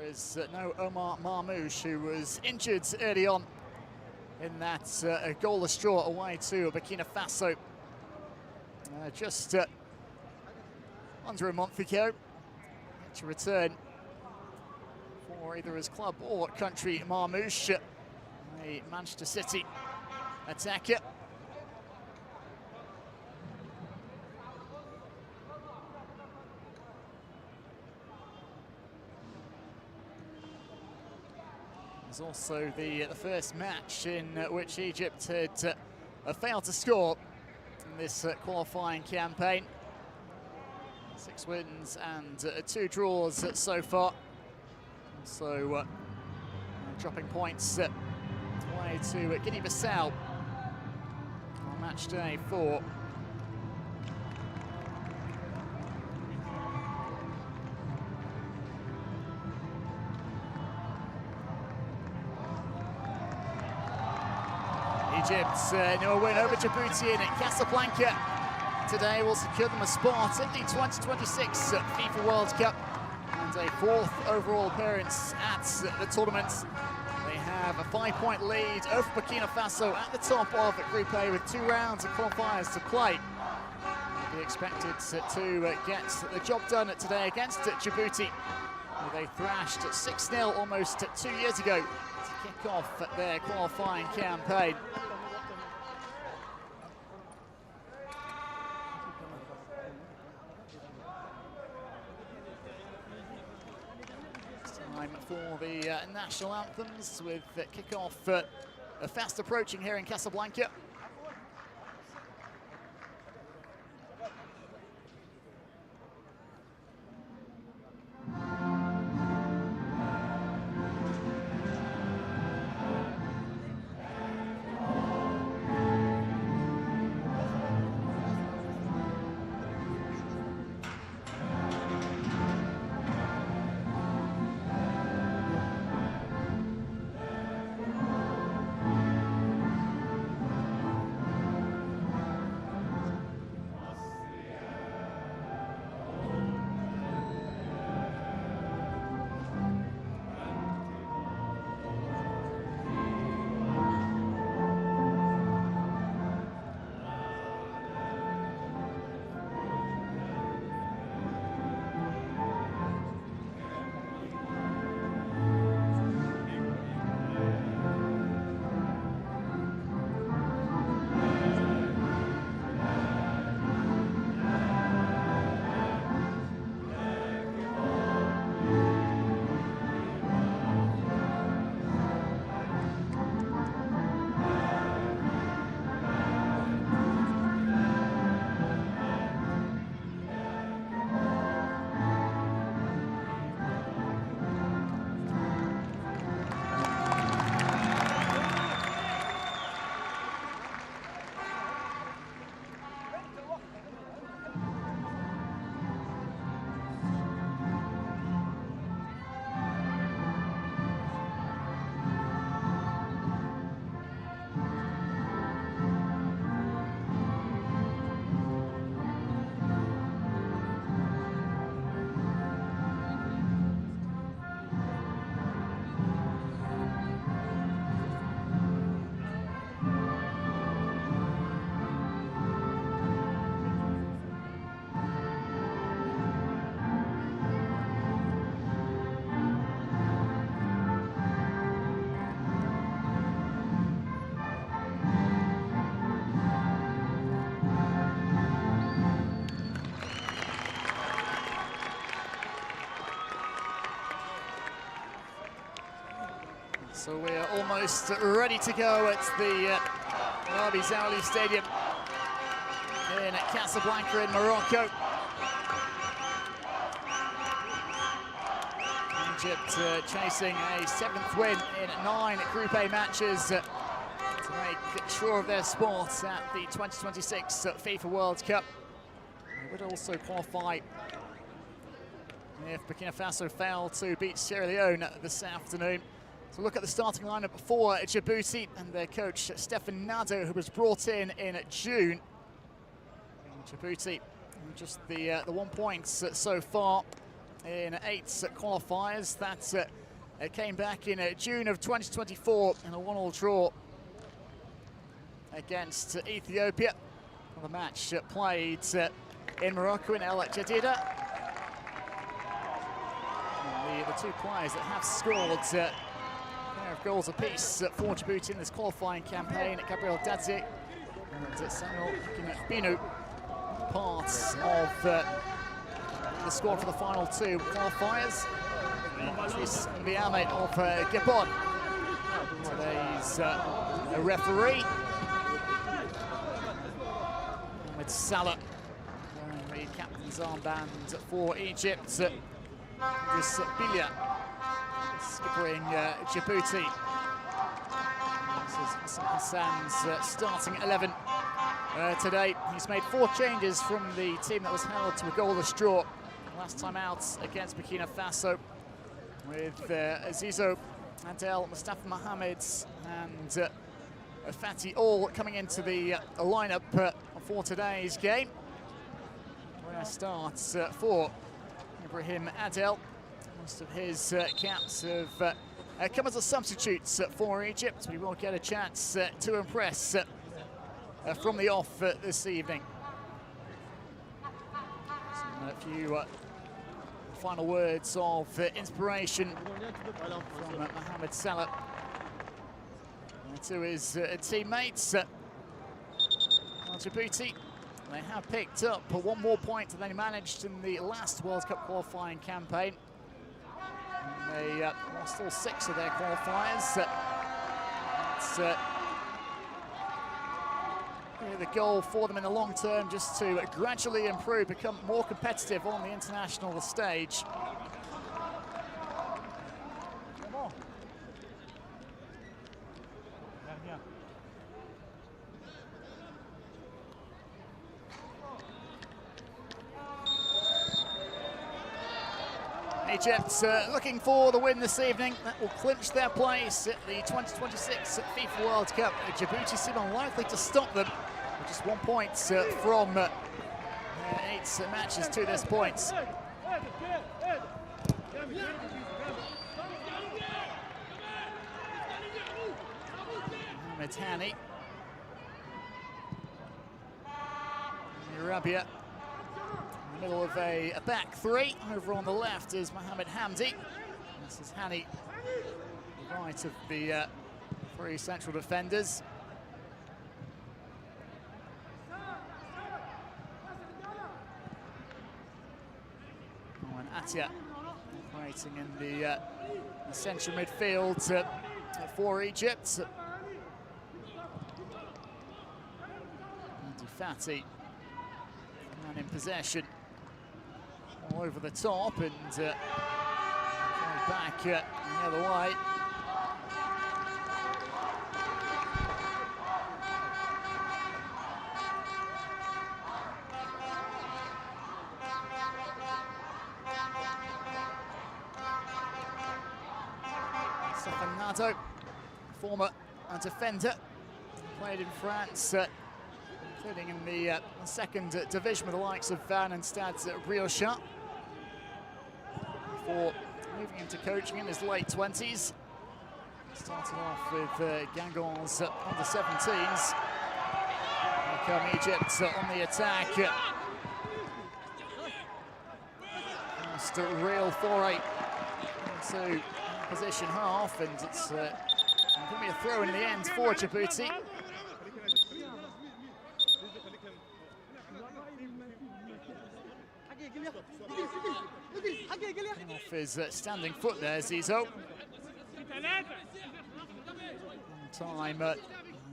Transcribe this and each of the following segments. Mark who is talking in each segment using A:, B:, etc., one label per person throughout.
A: is no Omar Marmouche, who was injured early on in that goalless draw away to Burkina Faso just under a month ago, to return for either his club or country. Marmouche, a Manchester City attacker. It was also the first match in which Egypt had failed to score in this qualifying campaign. 6 wins and 2 draws so far. So dropping points away to Guinea-Bissau on match day 4. Egypt's no win over Djibouti in Casablanca today will secure them a spot at the 2026 FIFA World Cup and a 4th overall appearance at the tournament. They have a 5-point lead over Burkina Faso at the top of Group A with 2 rounds of qualifiers to play. They'll be expected to get the job done today against Djibouti, who they thrashed 6-0 almost 2 years ago to kick off their qualifying campaign. Time for the national anthems, with kick-off fast approaching here in Casablanca. So we are almost ready to go at the Rabi Zaouli Stadium in Casablanca in Morocco. Egypt chasing a 7th win in 9 Group A matches to make sure of their spot at the 2026 FIFA World Cup. They would also qualify if Burkina Faso failed to beat Sierra Leone this afternoon. So look at the starting lineup for Djibouti and their coach Stefan Nado, who was brought in June. Djibouti just the 1 point so far in 8 qualifiers. That's It came back in June of 2024 in a 1-1 draw against Ethiopia. The match played in Morocco in El Jadida. The two players that have scored a pair of goals apiece for Djibouti in this qualifying campaign, Gabriel Dadze and Samuel Binu, parts of the squad for the final two qualifiers. Patrice Biame of Gabon, today's referee. With Salah wearing the captain's armband for Egypt. Idris Bilia skippering Djibouti. This is Hassan Hassan's starting 11 today. He's made 4 changes from the team that was held to a goalless draw last time out against Burkina Faso, with Azizo, Adel, Mustafa Mohamed and Fatih all coming into the lineup for today's game. Where starts for Ibrahim Adel. Most of his caps have come as a substitute for Egypt. We will get a chance to impress from the off this evening. A few final words of inspiration from Mohamed Salah to his teammates. Djibouti, they have picked up 1 more point than they managed in the last World Cup qualifying campaign. And they lost all 6 of their qualifiers. It's really the goal for them in the long term, just to gradually improve, become more competitive on the international stage. Egypt looking for the win this evening. That will clinch their place at the 2026 FIFA World Cup. Djibouti seem unlikely to stop them, with just 1 point from 8 matches to this point. Mohamed Hani. Arabia. In the middle of a back 3. Over on the left is Mohamed Hamdi. This is Hani, the right of the 3 central defenders. And Atia operating in the central midfield for Egypt. And Fatih, man in possession, all over the top, and back the other way. Nado, former defender, played in France, including in the 2nd division with the likes of Van and Stade Briochin, before moving into coaching in his late 20s. Started off with Gangon's under-17s. Here come Egypt on the attack. Just a real foray into position half, and it's going to be a throw in the end for Djibouti. Off his standing foot there, Zizo. Time,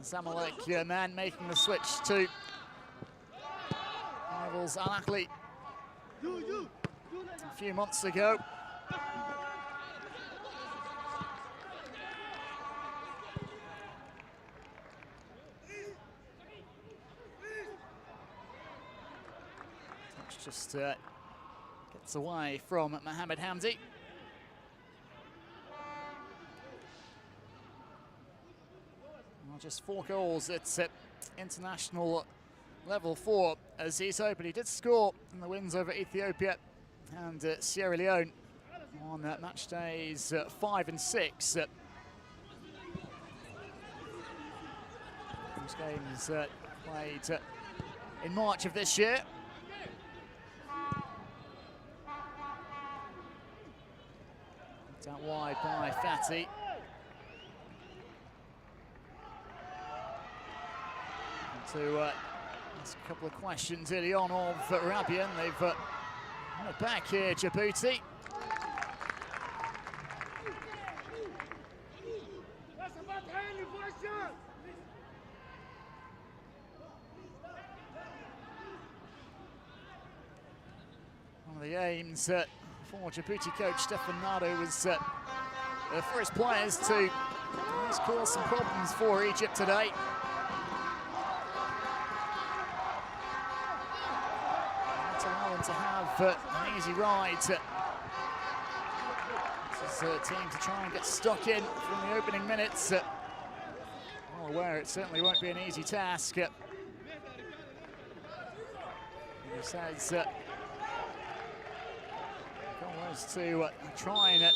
A: Zamalek man making the switch to rivals Al Ahly a few months ago. Just gets away from Mohamed Hamdi. Well, just 4 goals at international level for Azizo, but he did score in the wins over Ethiopia and Sierra Leone on match days 5 and 6. Those games played in March of this year. Out wide by Fatty. To ask a couple of questions early on of Rabian. They've won it back here, Djibouti. One of the aims for Djibouti coach Stefan Nado was for his players to cause some problems for Egypt today. To allow them to have an easy ride. This is a team to try and get stuck in from the opening minutes. Well aware it certainly won't be an easy task. He says to try and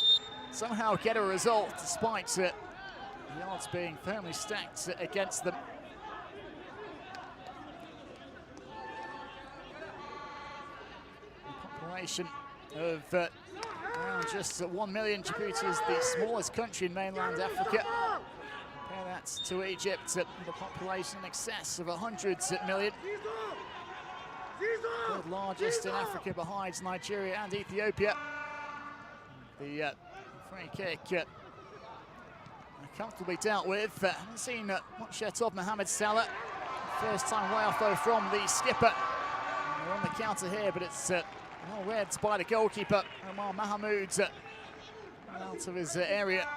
A: somehow get a result despite the odds being firmly stacked against them. The population of around just 1 million. Djibouti is the smallest country in mainland Africa. Compare that to Egypt, the population in excess of 100 million. Third largest in Africa behind Nigeria and Ethiopia. The free kick comfortably dealt with. Haven't seen much yet of Mohamed Salah. First time way off though from the skipper. They're on the counter here, but it's well read by the goalkeeper, Omar Mahmoud, out of his area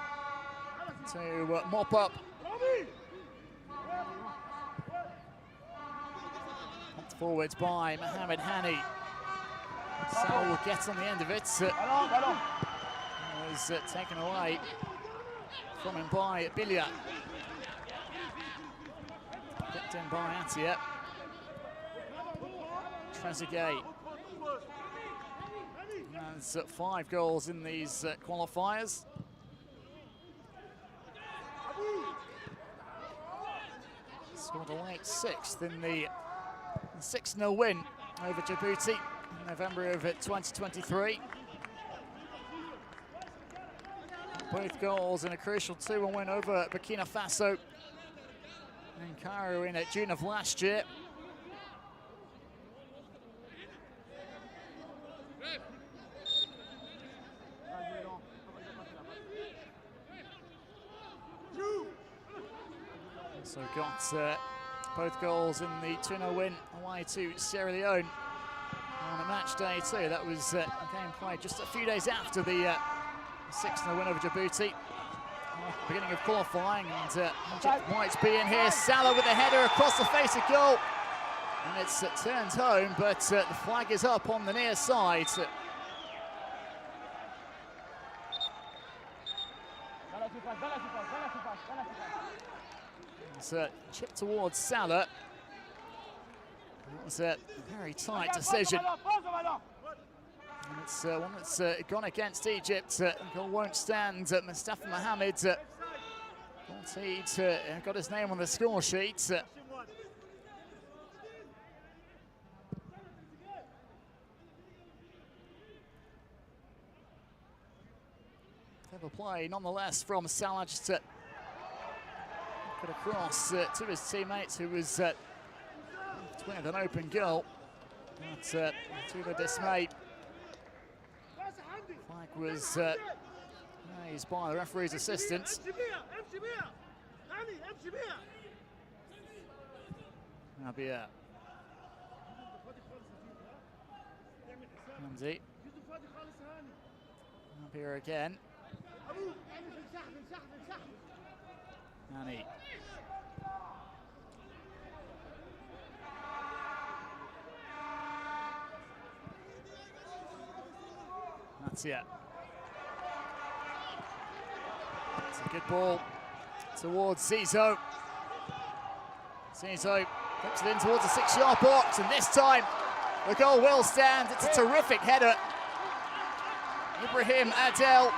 A: to mop up. Pumped forwards by Mohamed Hani. Salah will get on the end of it. Was taken away from him by Bilia. Picked in by Atia. Trezeguet. Has 5 goals in these qualifiers. Scored a late 6th in the 6-0 win over Djibouti in November of 2023. Both goals in a crucial 2-1 win over Burkina Faso in Cairo in June of last year. So got both goals in the 2-0 win away to Sierra Leone on a match day 2. That was a game played just a few days after the 6-0 win over Djibouti. Beginning of qualifying, and Egypt might be in here. Salah with a header across the face of goal, and it's turned home, but the flag is up on the near side. It's a chip towards Salah. That was a very tight decision. And it's one that's gone against Egypt. Goal won't stand. Mustafa Mohamed got his name on the score sheet. Clever play nonetheless from Salah, just to put across to his teammates, who was with an open goal. But to the dismay, flag was raised by the referee's assistant. Nabia. Hamdi. Nabia again. Nani. That's it. It's a good ball towards Zizo. Zizo flips it in towards the 6-yard box, and this time the goal will stand. It's a terrific header Ibrahim Adel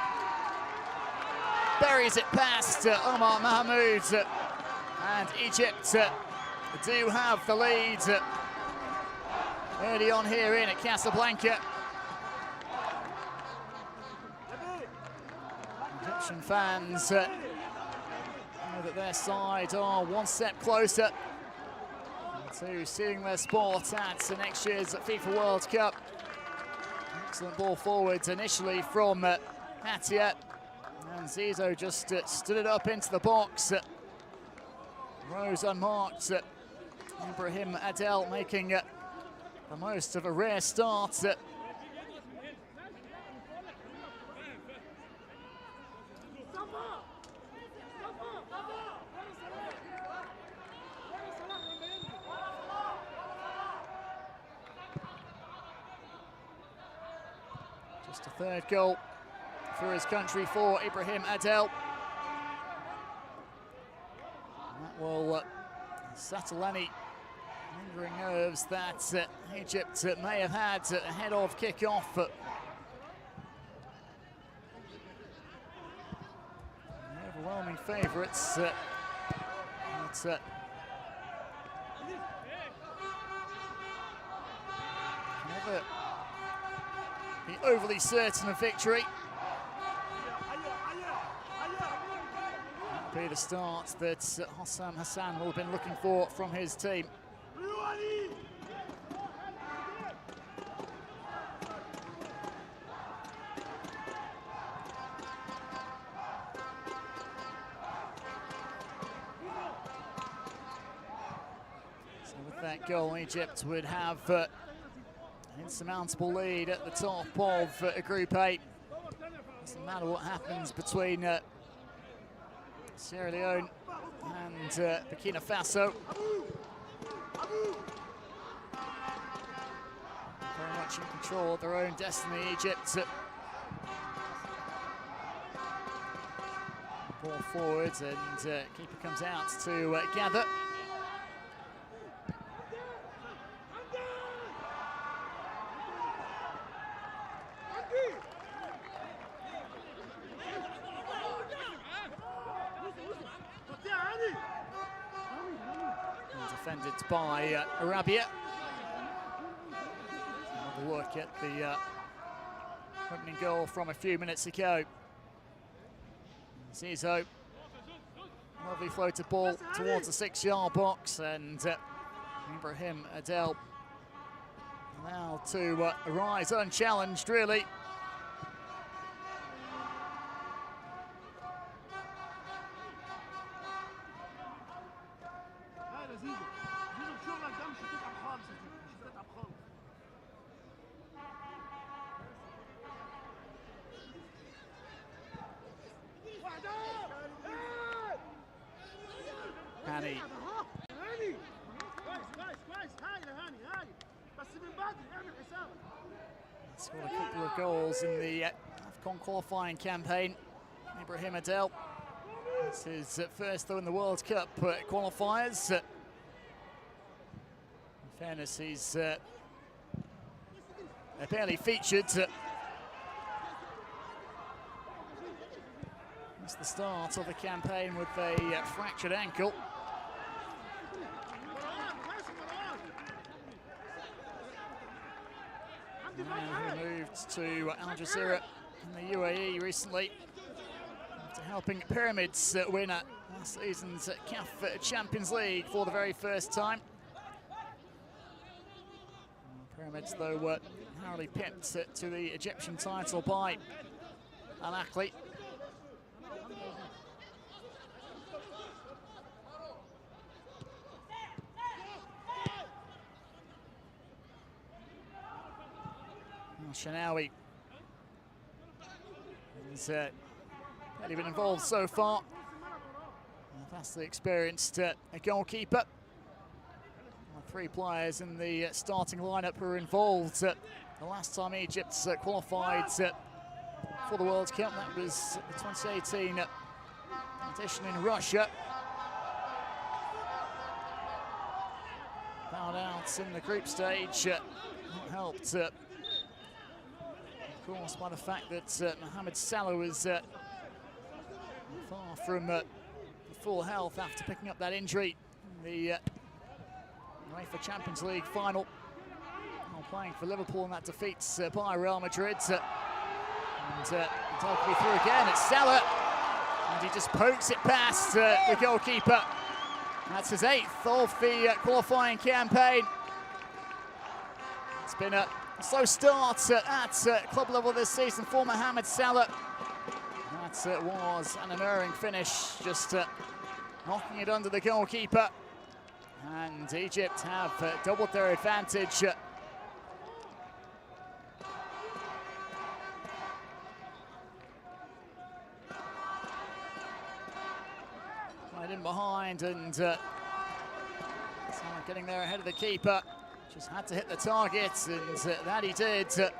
A: buries it past Omar Mahmoud, and Egypt do have the lead early on here in at Casablanca. Egyptian fans know that their side are one step closer to seeing their sport at next year's FIFA World Cup. Excellent ball forwards initially from Hatia, and Zizou just stood it up into the box. Rose unmarked. Ibrahim Adel making the most of a rare start. Just a third goal for his country for Ibrahim Adel. And that will settle any lingering nerves that Egypt may have had ahead of kick-off. The overwhelming favourites, never be overly certain of victory. That'll be the start that Hossam Hassan will have been looking for from his team. So with that goal, Egypt would have an insurmountable lead at the top of Group A. Doesn't matter what happens between Sierra Leone and Burkina Faso. Very much in control of their own destiny, Egypt. Ball forwards, and keeper comes out to gather. Defended by Arabia. Have a look at the opening goal from a few minutes ago. Zizou, lovely floated ball towards the 6-yard box, and Ibrahim Adel now to rise unchallenged, really. Hani. Scored a couple of goals in the AFCON qualifying campaign. Ibrahim Adel. This is first though in the World Cup qualifiers. In fairness, he's barely featured. It's the start of the campaign with a fractured ankle. And who moved to Al Jazeera in the UAE recently after helping Pyramids win last season's CAF Champions League for the very first time. Pyramids, though, were narrowly pipped to the Egyptian title by Al Ahly. Shanawi has barely been involved so far. Vastly experienced goalkeeper. 3 players in the starting lineup who were involved the last time Egypt qualified for the World Cup. That was the 2018 edition in Russia. Bowed out in the group stage. Helped course, by the fact that Mohamed Salah was far from full health after picking up that injury in the UEFA Champions League final. While playing for Liverpool in that defeat by Real Madrid. And Delphi through again, it's Salah. And he just pokes it past the goalkeeper. That's his 8th of the qualifying campaign. It's been a slow start at club level this season for Mohamed Salah. That was an unerring finish, just knocking it under the goalkeeper. And Egypt have doubled their advantage. Right in behind, and getting there ahead of the keeper. Just had to hit the target, and that he did. It's the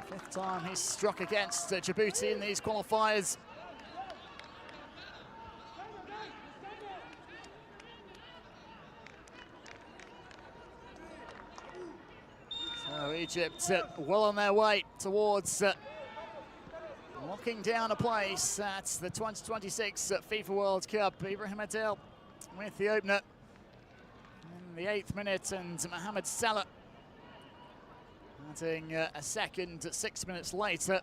A: 5th time he's struck against Djibouti in these qualifiers. So Egypt well on their way towards locking down a place at the 2026 FIFA World Cup. Ibrahim Adel with the opener in the 8th minute, and Mohamed Salah adding a second 6 minutes later.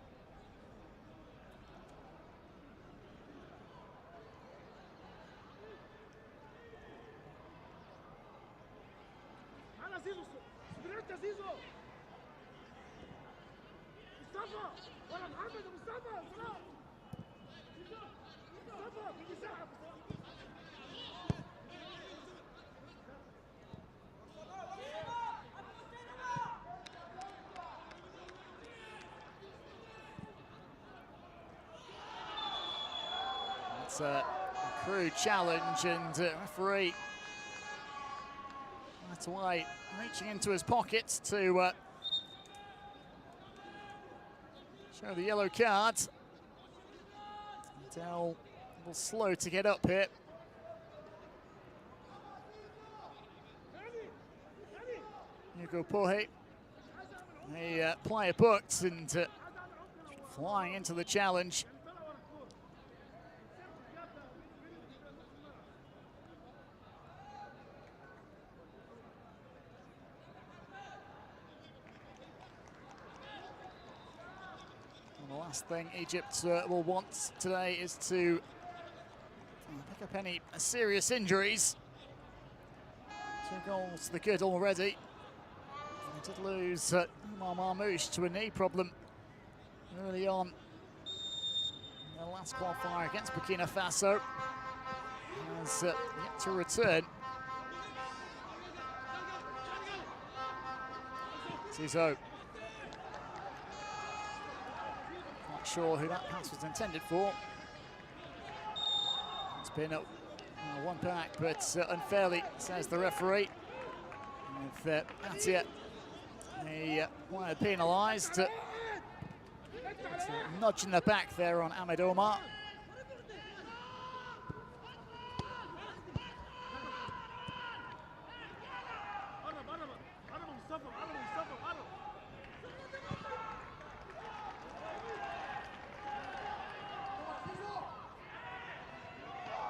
A: It's a crude challenge, and referee right away reaching into his pocket to show the yellow card. Adel a little slow to get up here. Hugo Pohe, a player booked, and flying into the challenge. And the last thing Egypt will want today is to pick up any serious injuries. 2 goals to the good already. They did lose Omar Marmouche to a knee problem early on in the last qualifier against Burkina Faso. Has yet to return. Tizo. Not sure who that pass was intended for. It's been a one back, but unfairly, says the referee. With Atia, he player penalised. Nudge in the back there on Ahmed Omar.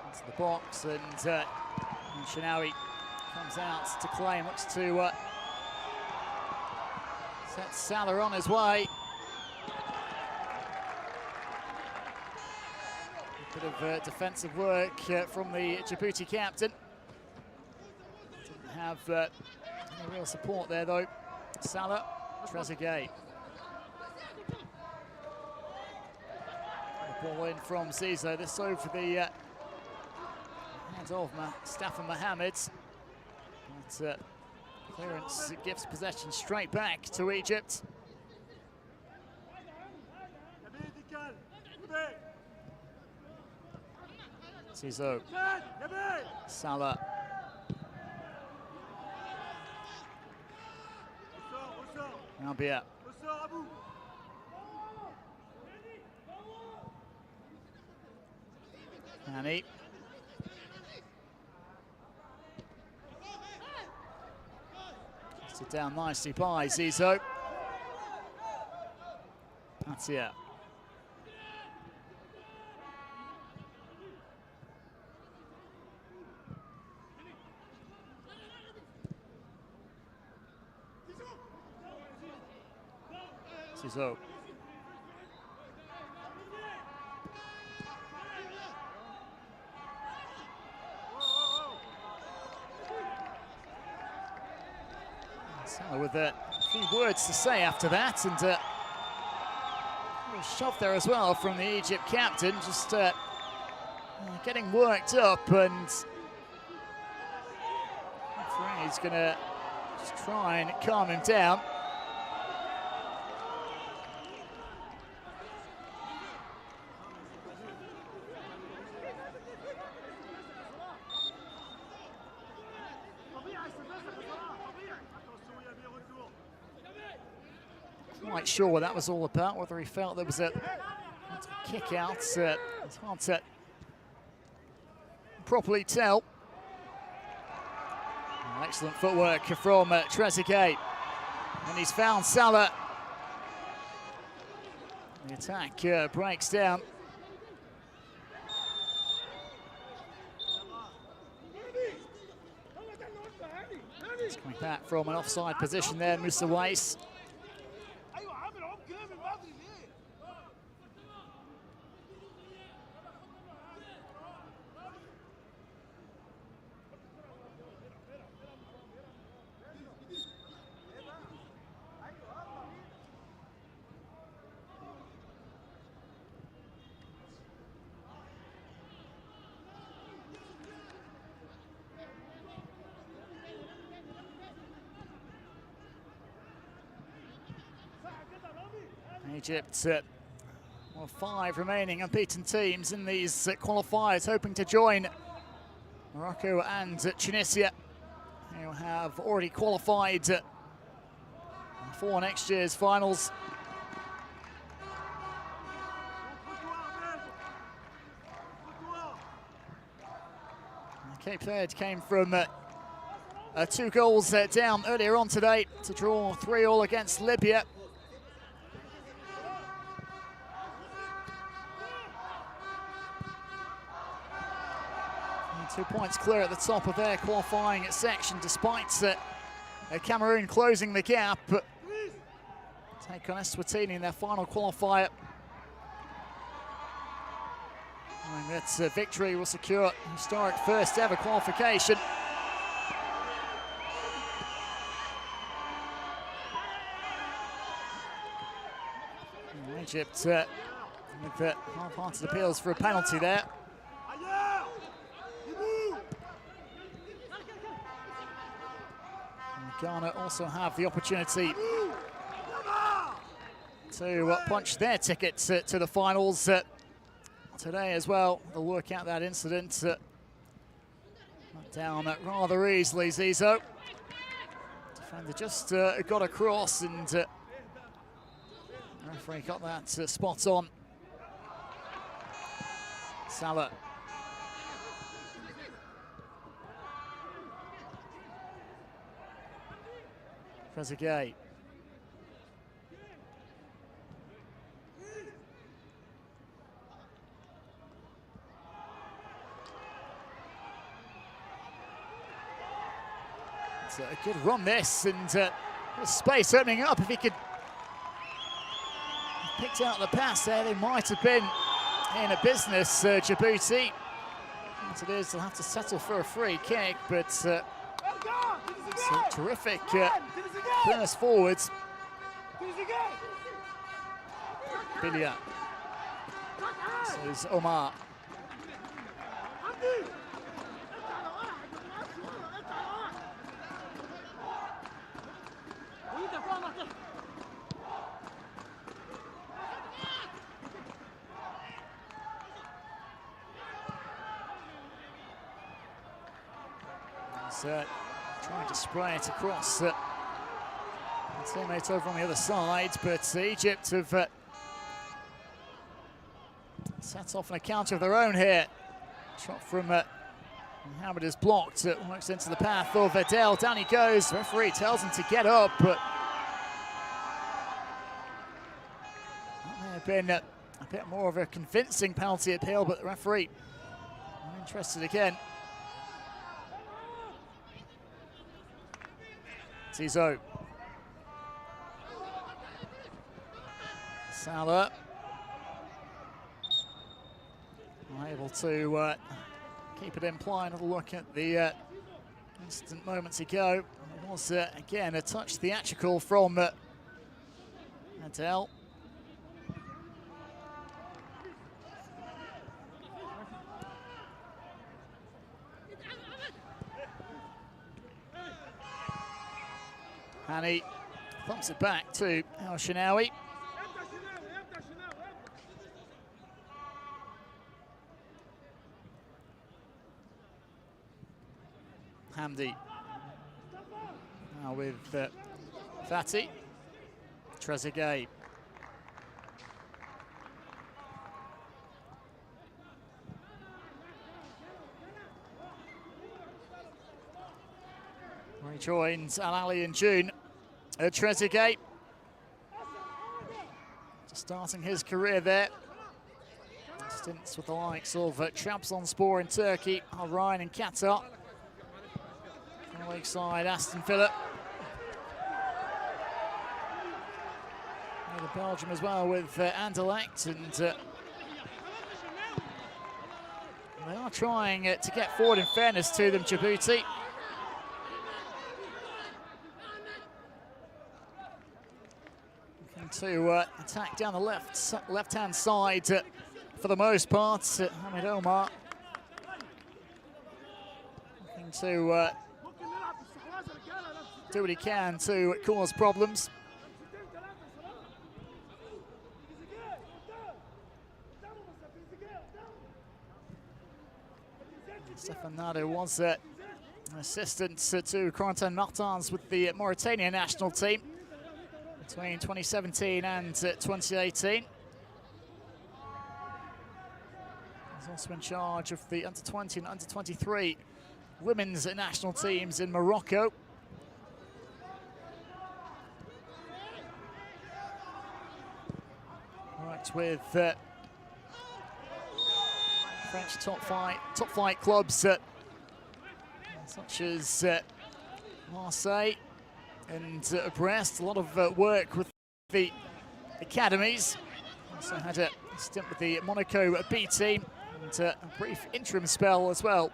A: Into the box, and Shinawi comes out to claim, looks to set Salah on his way. A bit of defensive work from the Djibouti captain. Didn't have any real support there though. Salah, Trezeguet. Ball in from Zizo. This over the hands of Staffan Mohamed. But clearance gives possession straight back to Egypt. Zizo. Salah. Nabia. Annie. Sit down nicely by Zizo. Patia. Zizo. With a few words to say after that, and a little shove there as well from the Egypt captain, just getting worked up, and he's going to just try and calm him down. Quite sure what that was all about, whether he felt there was a kick out. It's hard to properly tell. Excellent footwork from Trezeguet, and he's found Salah. The attack breaks down. He's coming back from an offside position there, Musa Weiss. Egypt, well, 5 remaining unbeaten teams in these qualifiers, hoping to join Morocco and Tunisia, who have already qualified for next year's finals. Cape Verde came from 2 goals down earlier on today to draw 3-3 against Libya. And 2 points clear at the top of their qualifying section, despite Cameroon closing the gap. Take on Eswatini in their final qualifier. And that victory will secure historic first ever qualification. And Egypt with half-hearted appeals for a penalty there. And Ghana also have the opportunity to punch their tickets to the finals today as well. They'll work out that incident down rather easily. Zizo, defender just got across, and the referee got that spot on. Salah. Trezeguet. It's a good run this, and space opening up. If he could have picked out the pass there, they might have been in a business, Djibouti. As it is, they'll have to settle for a free kick, but it's a terrific burst forwards. Bilia. This is Omar. Trying to spray it across teammate over on the other side, but Egypt have set off an encounter of their own here. Shot from Mohammed is blocked, works into the path of Adele. Down he goes. The referee tells him to get up, but that may have been a bit more of a convincing penalty appeal, but the referee not interested again. Tizo. Salah. Able to keep it in play. Another look at the instant moments ago. It was, again, a touch theatrical from Adele. Hani thumps it back to El Shinawi. Hamdi. Now with Fatih. Trezeguet. Rejoins Al Ali in June. Trezeguet. Just starting his career there. Stints with the likes of Trabzonspor in Turkey, Al Ryan in Qatar. League side, Aston Villa. The Belgium as well with Anderlecht, and they are trying to get forward, in fairness to them, Djibouti. Looking to attack down the left-hand side for the most part. Hamid Omar looking to do what he can to cause problems. Stefan Nado was an assistant to Corentin Martins with the Mauritanian national team between 2017 and 2018. He's also in charge of the under-20 and under-23 women's national teams in Morocco. With French top flight clubs such as Marseille and Brest. A lot of work with the academies. Also had a stint with the Monaco B team and a brief interim spell as well.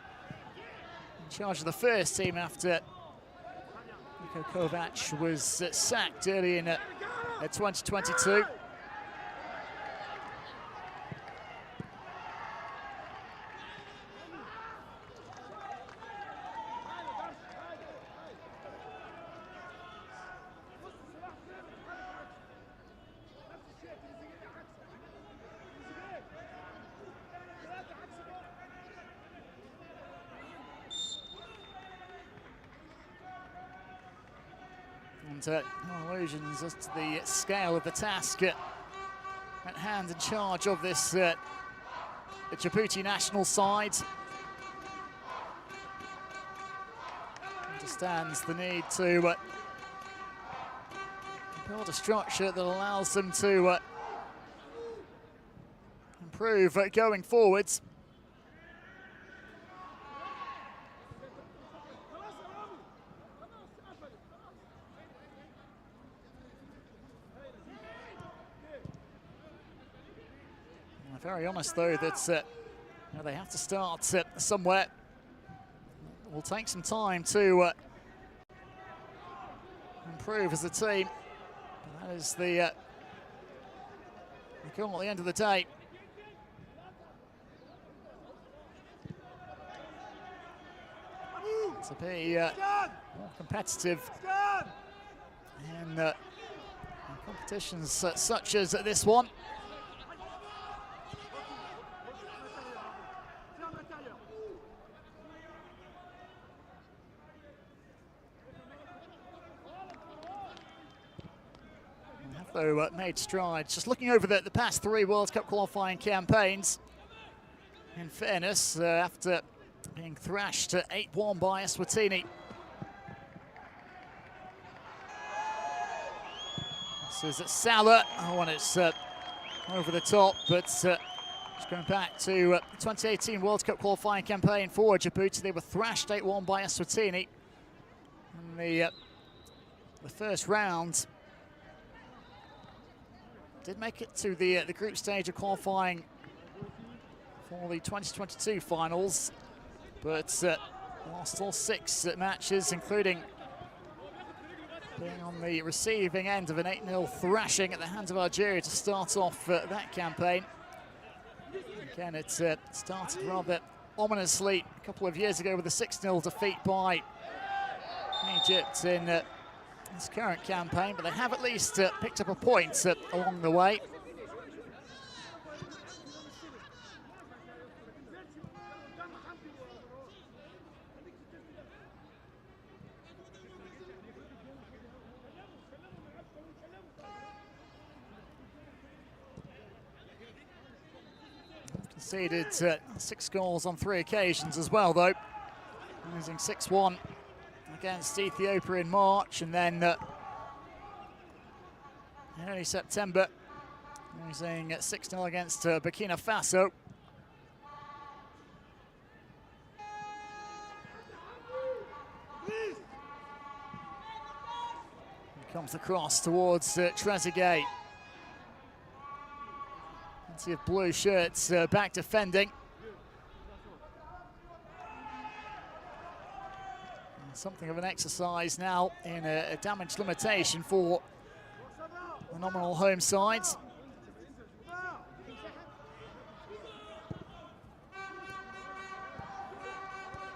A: In charge of the first team after Niko Kovac was sacked early in 2022. No illusions as to the scale of the task at hand in charge of this the Djibouti national side. Understands the need to build a structure that allows them to improve going forwards. Very honest, though, that they have to start somewhere. It will take some time to improve as a team. That is the goal at the end of the day. To be more competitive in competitions such as this one. Though made strides. Just looking over the past 3 World Cup qualifying campaigns, in fairness, after being thrashed 8-1 by Eswatini. This is Salah. Oh, and it's over the top, but just going back to 2018 World Cup qualifying campaign for Djibouti. They were thrashed 8-1 by Eswatini in the first round. Did make it to the group stage of qualifying for the 2022 finals, but lost all 6 matches, including being on the receiving end of an 8-0 thrashing at the hands of Algeria to start off that campaign. Again, it started rather ominously a couple of years ago with a 6-0 defeat by Egypt in this current campaign, but they have at least picked up a point along the way. Conceded 6 goals on 3 occasions as well, though, losing 6-1 against Ethiopia in March, and then in early September losing 6-0 against Burkina Faso. Here comes the cross towards Trezeguet. Plenty of blue shirts back defending. Something of an exercise now in a damage limitation for the nominal home sides.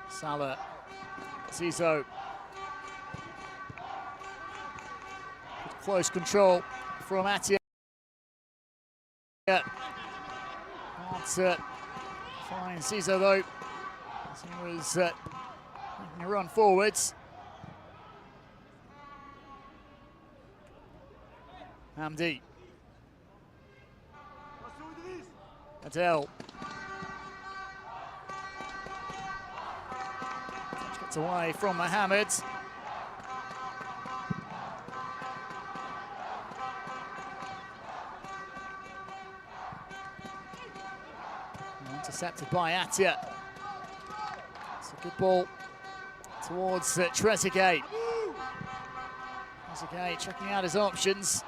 A: Salah, Zizou. Close control from Atia. Can't find Zizou though. He was making a run forwards. Hamdi. Adel. Gets away from Mohamed. Intercepted by Atia. It's a good ball towards Trezeguet. Trezeguet checking out his options.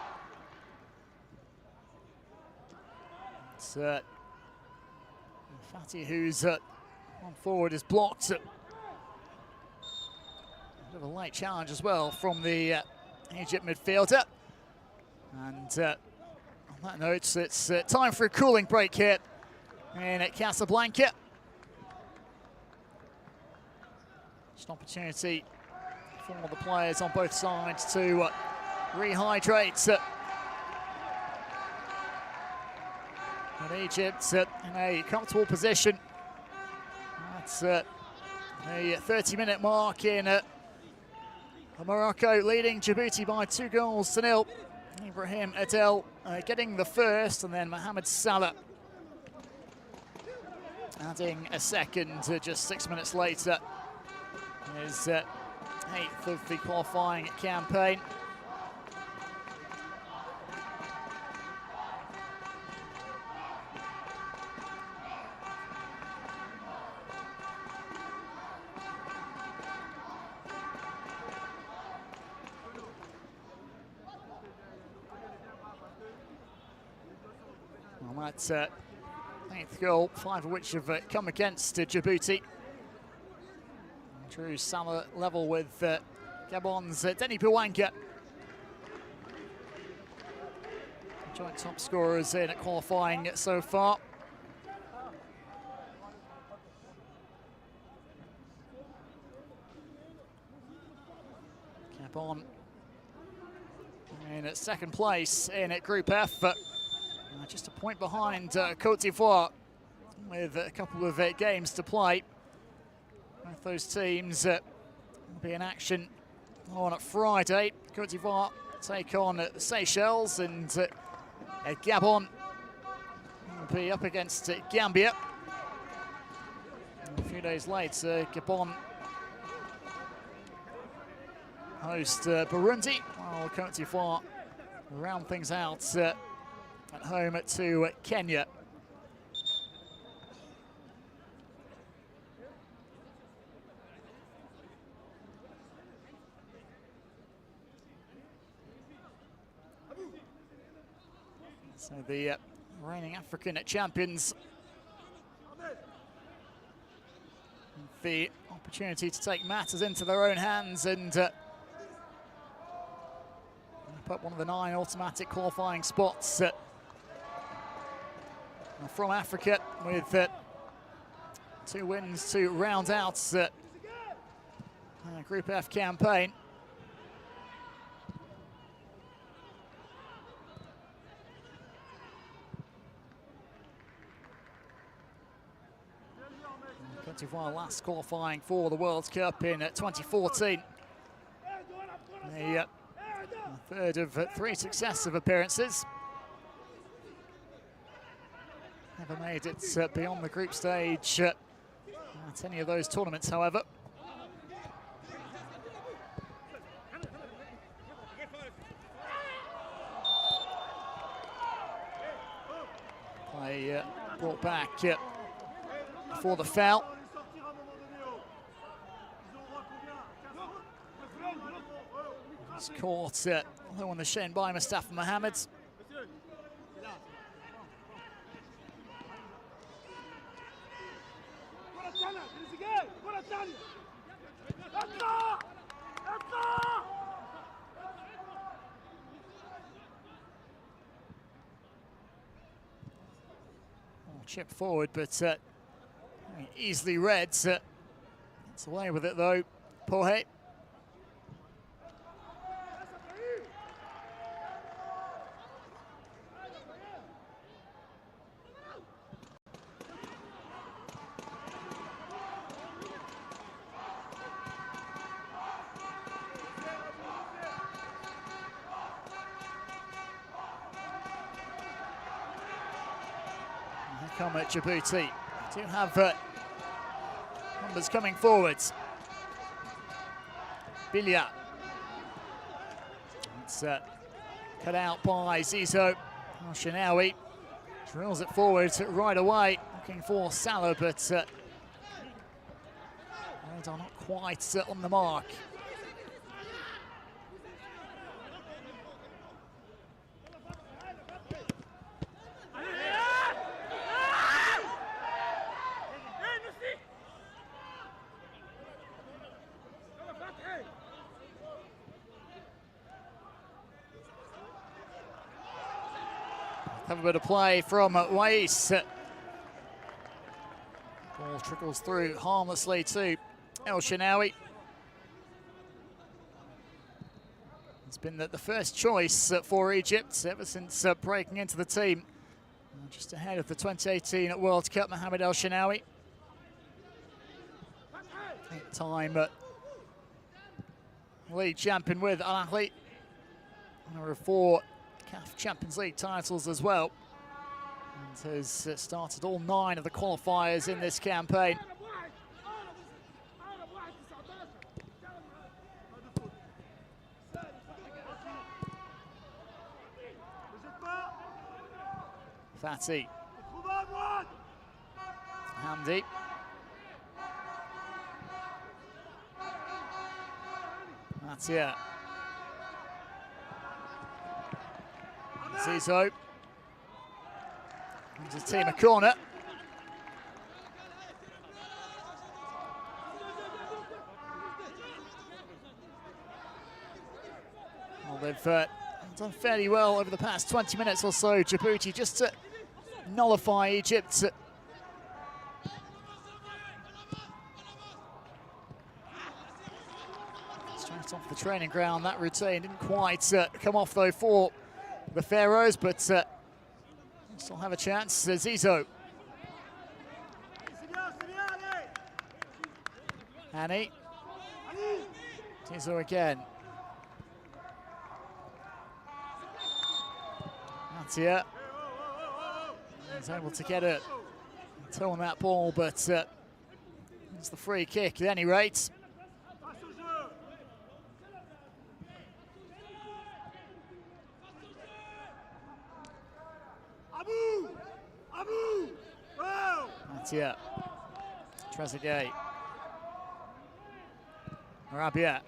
A: It's Fatty, who's on forward, is blocked. Bit of a late challenge as well from the Egypt midfielder. And on that note, it's time for a cooling break here in Casablanca. Just an opportunity for the players on both sides to rehydrate. And Egypt in a comfortable position. That's a 30-minute mark in Morocco, leading Djibouti by 2-0. Ibrahim Adel getting the first, and then Mohamed Salah adding a second just 6 minutes later. His 8th of the qualifying campaign. Well, that's 8th goal, 5 of which have come against Djibouti. Drew Salah level with Gabon's Denis Bouanga. Joint top scorers in qualifying so far. Gabon in second place in Group F, just a point behind Côte d'Ivoire with a couple of games to play. Both those teams will be in action on Friday. Côte d'Ivoire take on Seychelles, and Gabon will be up against Gambia. A few days later, Gabon host Burundi, while Cote d'Ivoire round things out at home to Kenya. So the reigning African champions, the opportunity to take matters into their own hands and put one of the 9 automatic qualifying spots from Africa, with 2 wins to round out Group F campaign. Cote d'Ivoire last qualifying for the World Cup in 2014. A third of 3 successive appearances. Never made it beyond the group stage at any of those tournaments, however. Play brought back for the foul. It's caught on the shin by Mustafa Mohamed. Chip forward, but easily read. Gets away with it though, Pohe. Come at Djibouti. Do have numbers coming forwards. Bilia. It's cut out by Zizo. Shinawi drills it forward right away, looking for Salah, but they are not quite on the mark. Have a bit of play from Wais. Ball trickles through harmlessly to El Shinawi. It's been the first choice for Egypt ever since breaking into the team. Just ahead of the 2018 World Cup, Mohamed El Shinawi. 8-time league champion with Al Ahly. Number 4 CAF Champions League titles as well, and has started all 9 of the qualifiers in this campaign. Fatty. Hamdi. Matia. Zizo. Gives the team a corner. Well, they've done fairly well over the past 20 minutes or so, Djibouti, just to nullify Egypt. Straight off the training ground, that routine didn't quite come off though for the Pharaohs, but still have a chance. Zizo. Hani. Zizo again. Matia. He's able to get a toe on that ball, but It's the free kick at any rate. That's it. Trezeguet. Rabia.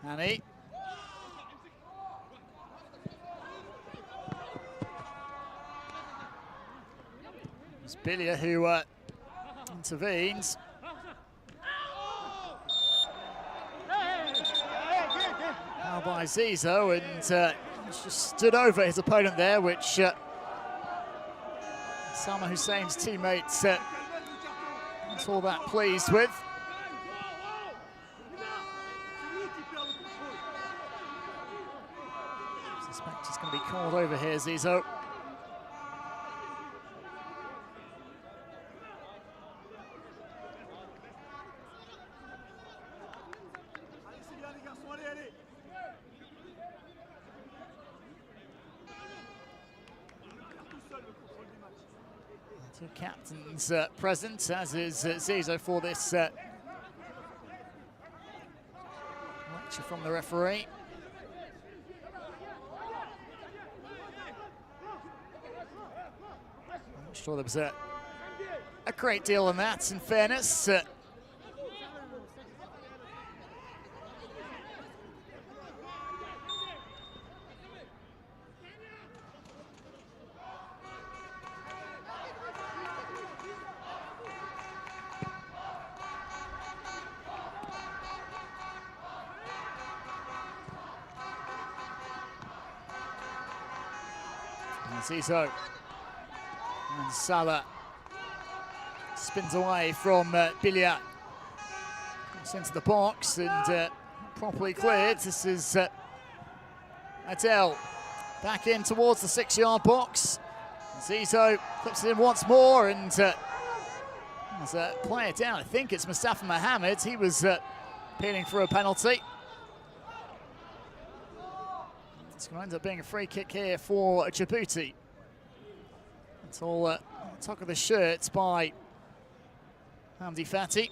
A: Hani. It's Bilia who intervenes. Now by Zizo, and just stood over his opponent there, which Salma Hussein's teammates not all that pleased with. I suspect he's going to be called over here, Zizo. Two captains present, as is Zizo for this lecture from the referee. I'm not sure there was a great deal on that, in fairness. Zizo and Salah spins away from Bilia. Comes into the box and properly cleared. This is Adel back in towards the 6-yard box. Zizo clips it in once more, and there's a player down. I think it's Mustafa Mohammed. He was appealing for a penalty. It's going to end up being a free kick here for Djibouti. It's all tuck of the shirt by Hamdi Fati.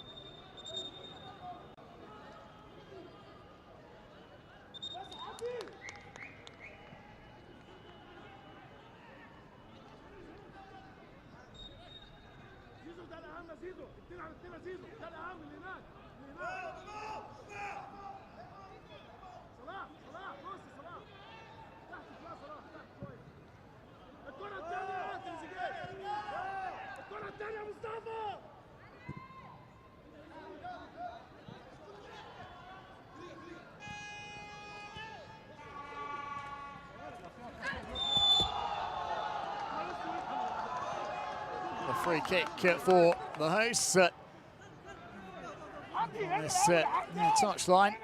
A: Free kick for the hosts on this touchline.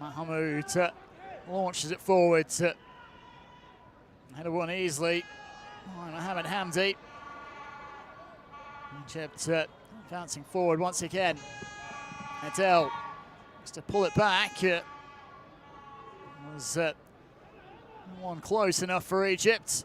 A: Mahmoud launches it forward. Header won easily by Mohamed Hamdi. Egypt bouncing forward once again. Adel has to pull it back. Was one close enough for Egypt.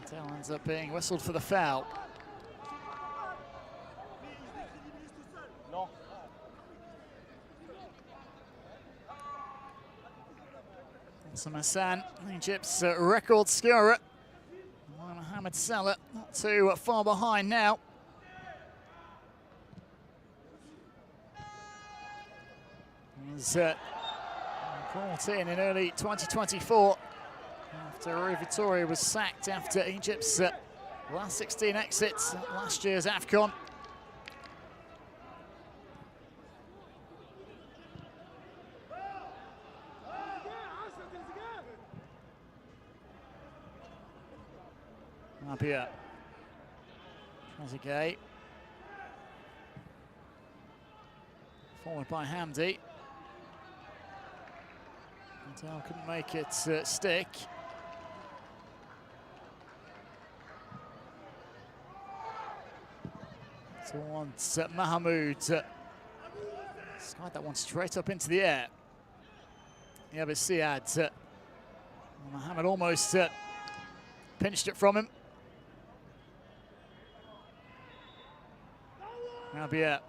A: Adel ends up being whistled for the foul. Hassan, Egypt's record scorer. Mohamed Salah not too far behind now. He was brought in early 2024 after Rui Vitória was sacked after Egypt's last 16 exits at last year's AFCON. Rabia. Trezeguet. Forward by Hamdi. Adel couldn't make it stick. Towards Mahmoud. Skied that one straight up into the air. Yeah, but Siad. Mohammed almost pinched it from him. Rabia.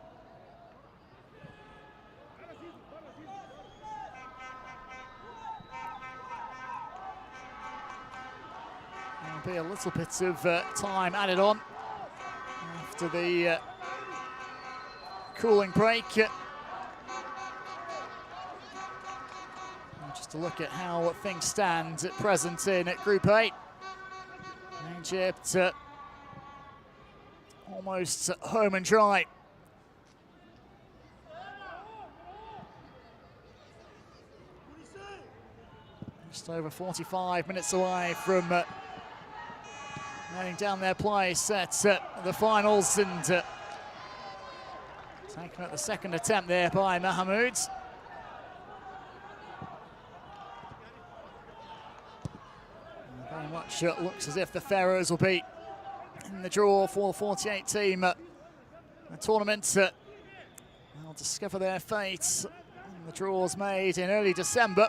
A: There'll be a little bit of time added on after the cooling break. Just to look at how things stand at present in Group 8. Egypt almost home and dry. Just over 45 minutes away from heading down their place at the finals, and taken at the second attempt there by Mahmoud. Very much looks as if the Pharaohs will be in the draw for the 48 team the tournament. They'll discover their fate in the draws made in early December.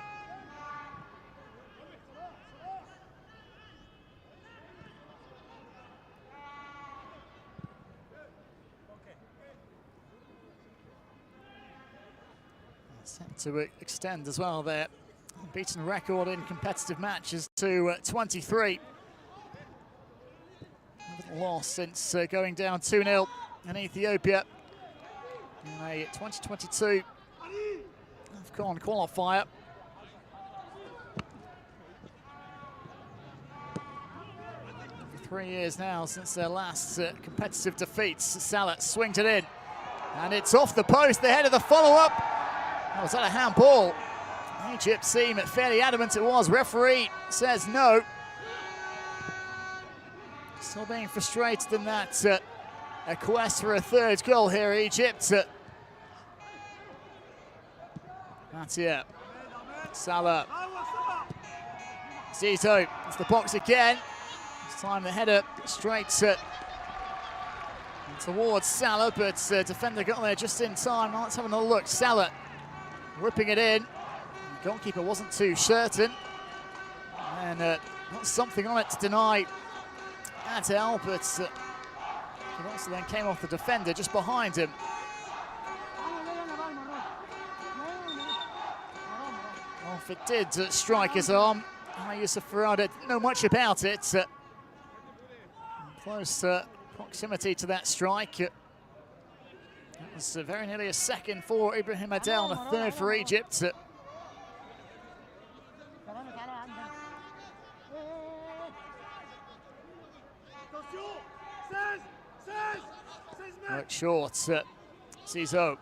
A: Set to extend as well their beaten record in competitive matches to 23. Loss since going down 2-0 in Ethiopia in a 2022 AFCON qualifier. For 3 years now since their last competitive defeats. Salah swings it in, and it's off the post, the head of the follow-up. Oh, was that a handball? Egypt seem fairly adamant it was. Referee says no. Still being frustrated in that a quest for a third goal here, Egypt. That's it. Salah. Zito, it's the box again. This time the header straight towards Salah, but defender got there just in time. Now let's have another look. Salah whipping it in. The goalkeeper wasn't too certain. And got something on it to deny Adel, but it also then came off the defender just behind him. Well, if it did strike his arm, Yusuf Farad didn't know much about it. Close proximity to that strike. That was very nearly a second for Ibrahim Adel and a third for Egypt. Work short, Zizou.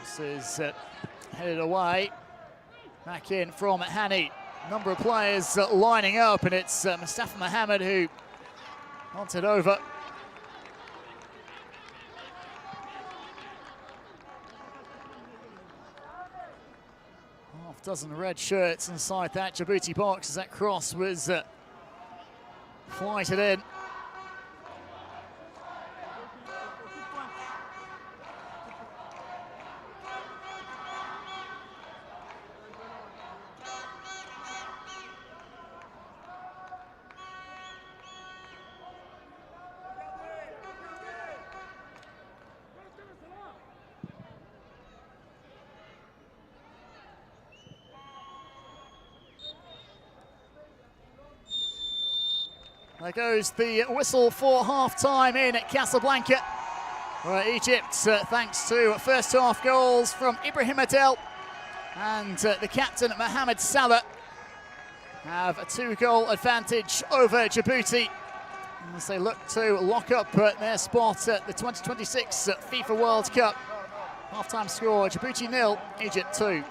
A: This is headed away. Back in from Hani. Number of players lining up, and it's Mustafa Mohammed who wants it over. Half dozen red shirts inside that Djibouti box as that cross was flighted in. There goes the whistle for half-time in at Casablanca, where Egypt, thanks to first half goals from Ibrahim Adel and the captain Mohamed Salah, have a 2-goal advantage over Djibouti as they look to lock up their spot at the 2026 FIFA World Cup. Half-time score, Djibouti 0, Egypt 2.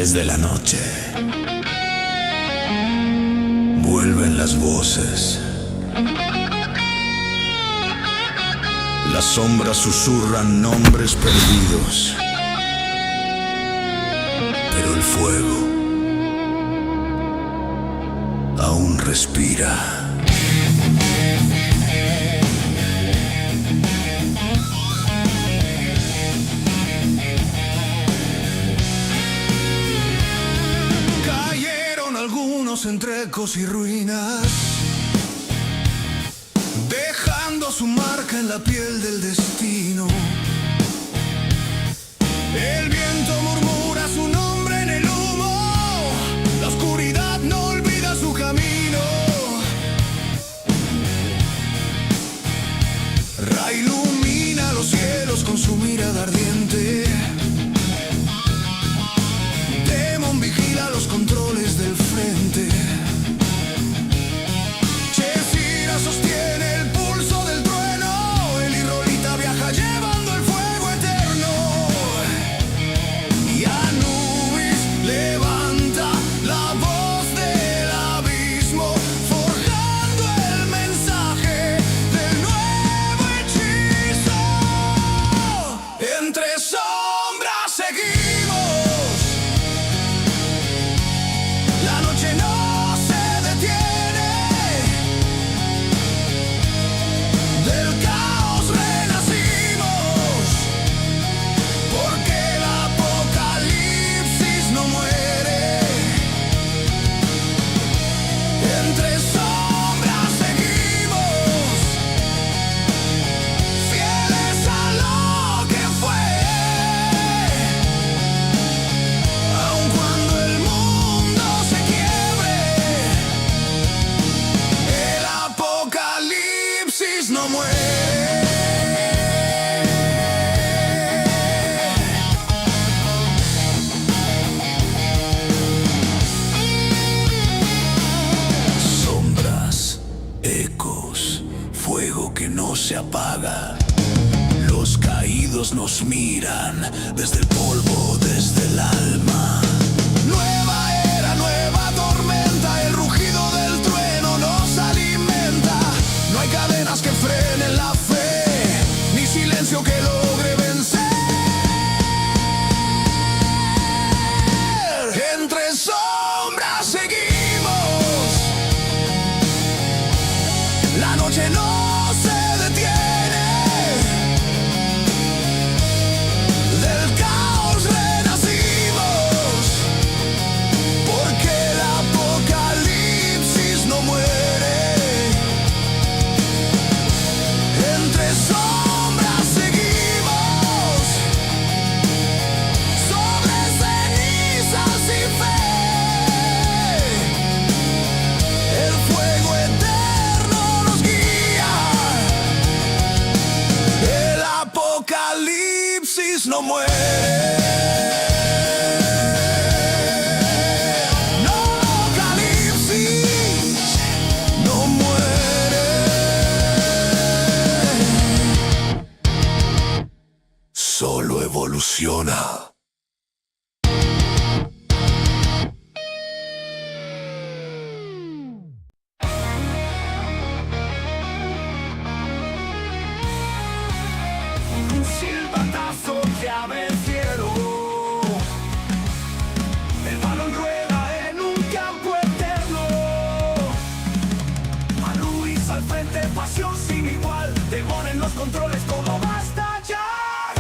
B: Desde la noche vuelven las voces. Las sombras susurran nombres perdidos, pero el fuego aún respira. Cayeron algunos entre ecos y ruinas, dejando su marca en la piel del destino. El viento murmura su nombre en el humo, la oscuridad no olvida su camino. Ra ilumina los cielos con su mirada ardiente. Demon vigila los controles del frente. Chesira sostiene el pulso del trueno. El Irrolita viaja llevando el fuego eterno. Y Anubis levanta la voz del abismo, forjando el mensaje del nuevo hechizo. Entre sombras seguimos. La noche no se detiene. Del caos renacimos, porque el apocalipsis no muere. Entre sombras seguimos, fieles a lo que fue. Aun cuando el mundo se quiebre, el apocalipsis no muere. Sombras, ecos, fuego que no se apaga. Los caídos nos miran desde el polvo, desde el alma. Nueva era, nueva tormenta, el rugido del trueno nos alimenta. No hay cadenas que frenen la fe, ni silencio que logre vencer. Entre sombras seguimos. La noche no se detiene. Del caos renacimos, porque el apocalipsis no muere. Entre sombras seguimos, sobre cenizas y fe. El fuego eterno nos guía. El apocalipsis no muere. No, apocalipsis no muere. Solo evoluciona. Un silbatazo que abre el cielo. El balón rueda en un campo eterno. A Luis al frente, pasión sin igual. Demon en los controles, todo va a estallar.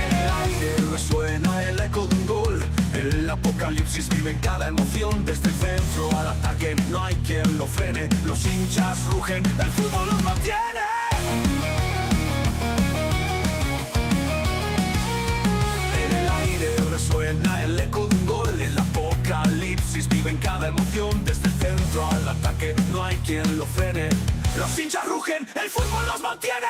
B: En el aire resuena el eco de un gol. El apocalipsis vive en cada emoción. Desde el centro al ataque, no hay quien lo frene. Los hinchas rugen, el fútbol los mantiene. En el aire resuena el eco de un gol. El apocalipsis vive en cada emoción. Desde el centro al ataque, no hay quien lo frene. Los hinchas rugen, el fútbol los mantiene.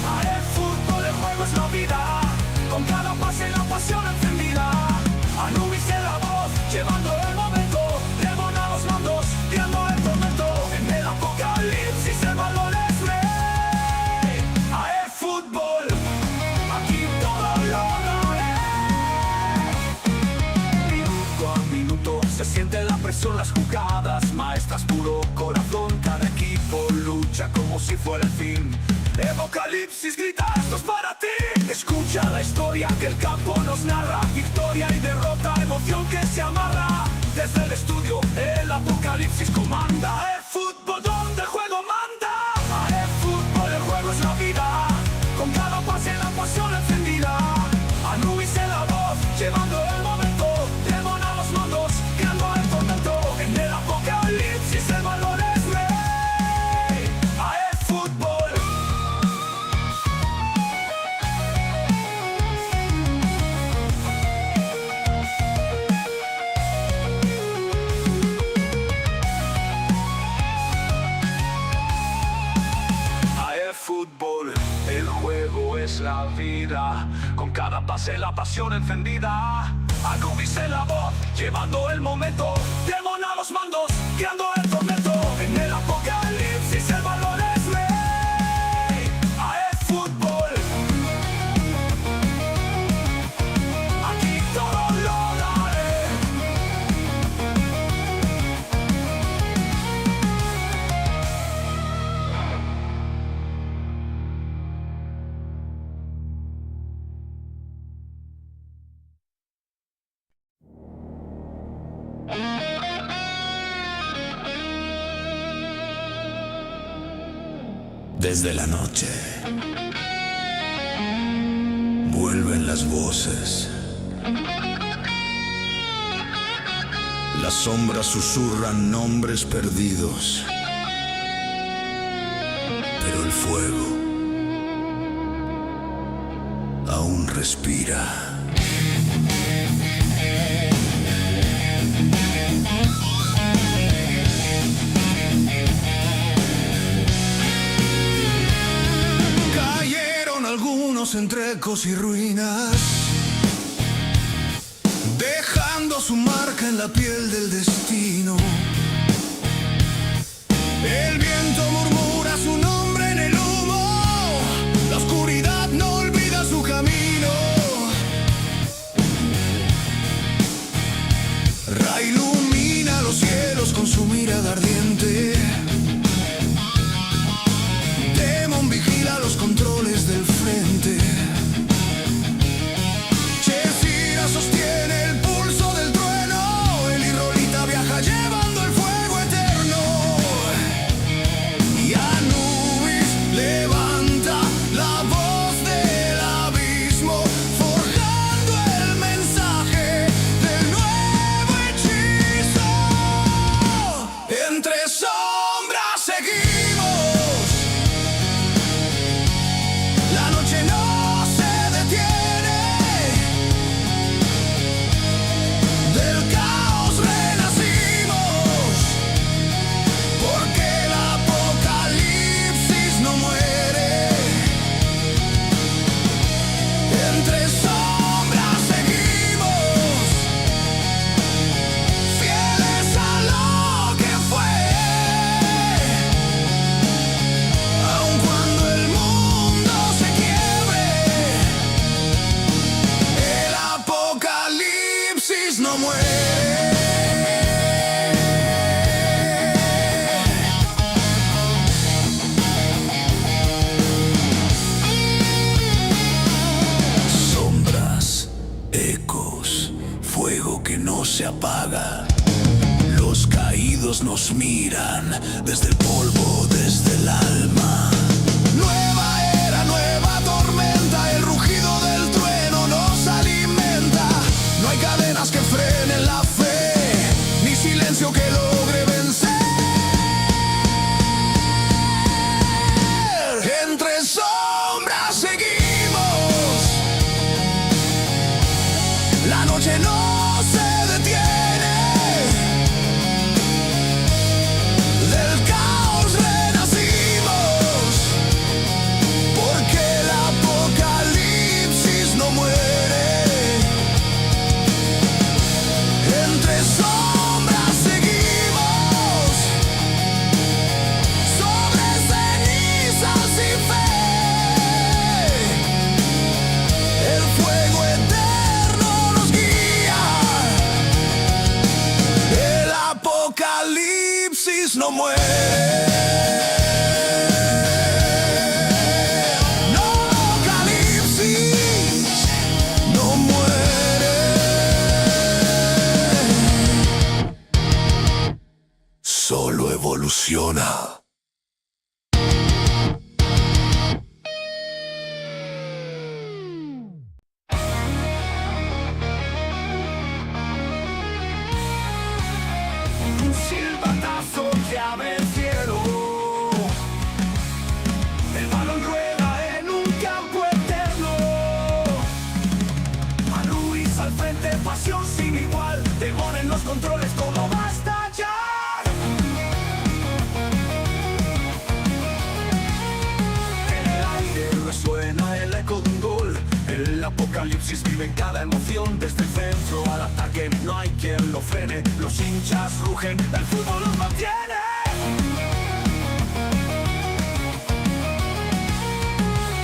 B: Para el fútbol el juego es la vida, con cada pase la pasión encendida. Anubis en la voz, llevando el momento. Demon a los mandos, guiando el tormento. En el apocalipsis el balón es rey. A el fútbol, aquí todo siente la presión, las jugadas maestras, puro corazón. Cada equipo lucha como si fuera el fin. Apocalipsis grita, esto es para ti. Escucha la historia que el campo nos narra. Victoria y derrota, emoción que se amarra. Desde el estudio, el apocalipsis comanda. El fútbol donde el juego manda. El fútbol, el juego es la vida. Con cada pase la pasión encendida. Anubis en la voz, llevando el momento. Demon a los mandos, creando el tormento. En el apocalipsis el valor es rey. El fútbol. Fútbol, el juego es la vida. Con cada pase la pasión encendida. Anubis en la voz, llevando el momento. Demon a los mandos, creando el tormento. En el apocalipsis el valor es rey. El fútbol. Aquí todo lo daré.
C: Desde la noche vuelven las voces. Las sombras susurran nombres perdidos. Pero el fuego aún respira. Entre ecos y ruinas, dejando su marca en la piel del destino. El viento murmura su nombre en el humo. La oscuridad no olvida su camino. Ra ilumina los cielos con su mirada ardiente. Demon vigila los controles del frente. Chesira sostiene el pulso del trueno. El Irrolita viaja llevando el fuego eterno. Y Anubis levanta la voz del abismo, forjando el mensaje del nuevo hechizo. Entre sombras seguimos. La noche no se detiene. Del caos renacimos. Porque el apocalipsis no muere. Entre sombras seguimos. Fieles a lo que fue. Aun cuando el mundo se quiebre, el apocalipsis no muere. Sombras, ecos, fuego que no se apaga. Los caídos nos miran desde el polvo, desde el alma. Nueva era, nueva tormenta. El rugido del trueno nos alimenta. No hay cadenas que frenen la fe, ni silencio que logre vencer. Entre sombras seguimos. La noche no se detiene. Del caos renacimos. Porque el apocalipsis no muere. no muere. No, Apocalipsis no muere. Solo evoluciona.
B: Silbatazo que abre el cielo, el balón rueda en un campo eterno. A Luis al frente, pasión sin igual, Leone en los controles, todo va a estallar. En el aire resuena el eco de un gol, el apocalipsis vive en cada emoción, desde el centro al ataque, no hay quien lo frene. Los hinchas rugen, el fútbol los mantiene.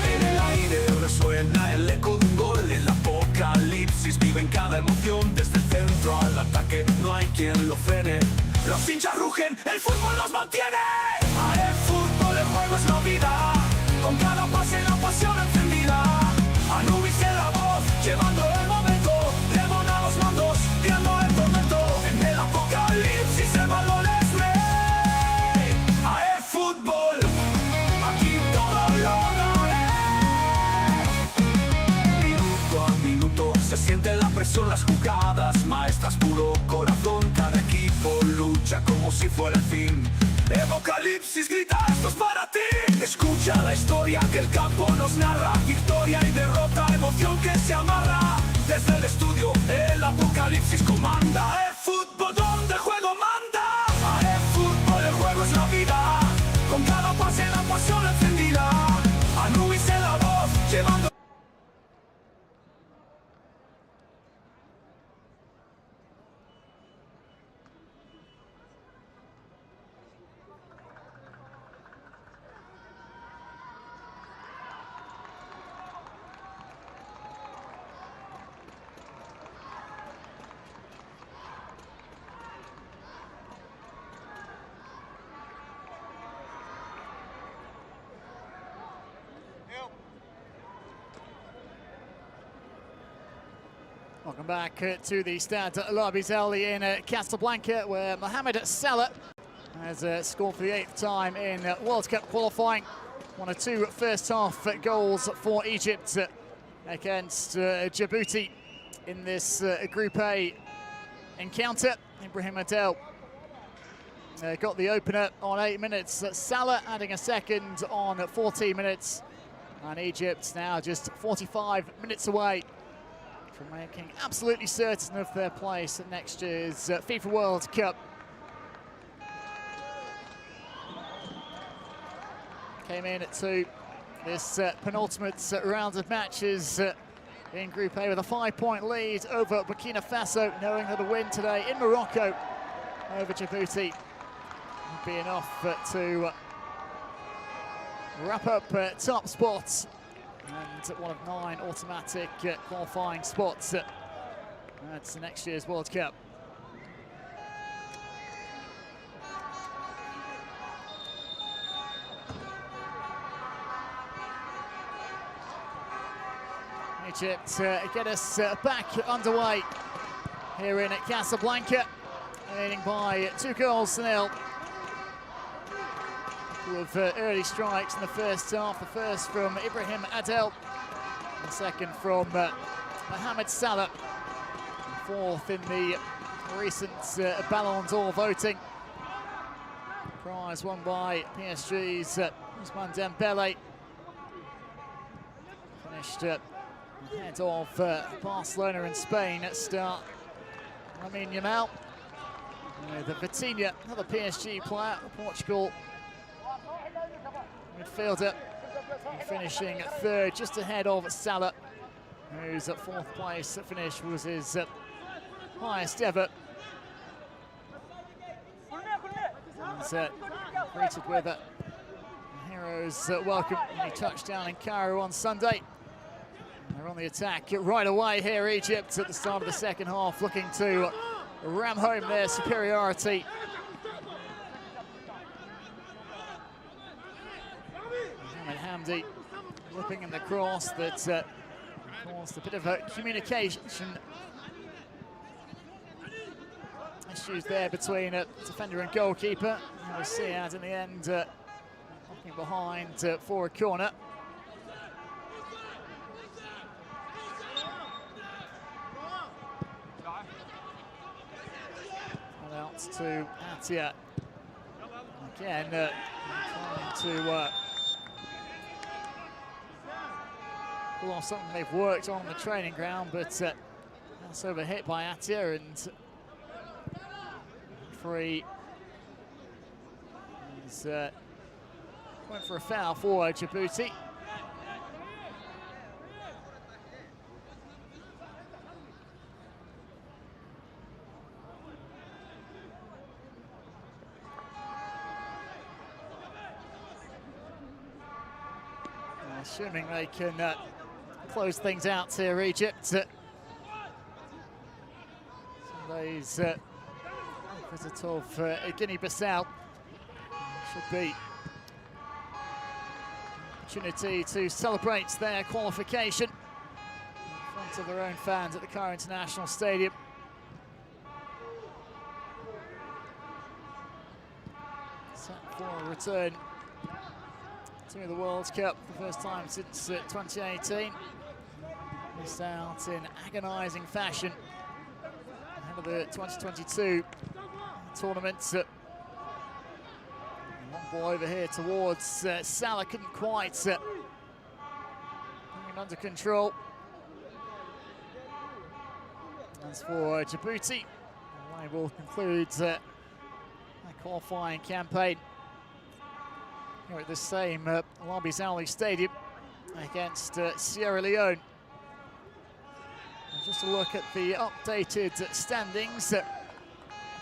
B: En el aire resuena el eco de un gol, el apocalipsis vive en cada emoción, desde el centro al ataque, no hay quien lo frene. Los hinchas rugen, el fútbol los mantiene. El fútbol, el juego es la vida, con cada pase la pasión encendida. Anubis en la voz, llevando el momento, Leone a los mandos, viendo el tormento. En el apocalipsis el balón es rey. El fútbol, aquí todo lo daré. Minuto a minuto se siente la presión, las jugadas maestras, puro corazón. Cada equipo lucha como si fuera el fin. Apocalipsis grita, esto es para ti. Escucha la historia que el campo nos narra, victoria y derrota, emoción que se amarra. Desde el estudio el apocalipsis comanda. El fútbol donde el juego manda. El fútbol, el juego es la vida, con cada pase la pasión encendida. Anubis en la voz, llevando.
A: Welcome back to the Stade Labizeli in Casablanca, where Mohamed Salah has scored for the 8th time in World Cup qualifying. One of two first half goals for Egypt against Djibouti in this Group A encounter. Ibrahim Adel got the opener on 8 minutes. Salah adding a second on 14 minutes. And Egypt now just 45 minutes away from making absolutely certain of their place at next year's FIFA World Cup. Came in to this penultimate round of matches in Group A with a 5-point lead over Burkina Faso, knowing that a win today in Morocco over Djibouti would be enough to wrap up top spots and one of 9 automatic qualifying spots at next year's World Cup. Egypt get us back underway here in Casablanca, leading by 2-0. Of early strikes in the first half. The first from Ibrahim Adel, the second from Mohamed Salah, fourth in the recent Ballon d'Or voting. Prize won by PSG's Ousmane Dembele. Finished ahead of Barcelona and Spain at start. Lamine Yamal, the Vitinha, another PSG player, Portugal midfielder, finishing third, just ahead of Salah, whose 4th place finish was his highest ever. He's greeted with a hero's welcome when he touched down in Cairo on Sunday. And they're on the attack right away here, Egypt, at the start of the second half, looking to ram home their superiority. Hamdi whipping in the cross that caused a bit of a communication issues there between defender and goalkeeper. And we see out in the end looking behind for a corner. And out to Atia. Again, trying to pull off something they've worked on the training ground, but that's overhit by Atia, and free. He's went for a foul for Djibouti. Assuming they can close things out here, Egypt. Some days opposite of Guinea-Bissau should be opportunity to celebrate their qualification in front of their own fans at the Cairo International Stadium. Set for a return to the World Cup for the first time since 2018. Missed out in agonising fashion ahead of the 2022 tournament. Long ball over here towards Salah, couldn't quite bring it under control. As for Djibouti, they will conclude their qualifying campaign here at the same Lambi Zaouli Stadium against Sierra Leone. And just a look at the updated standings.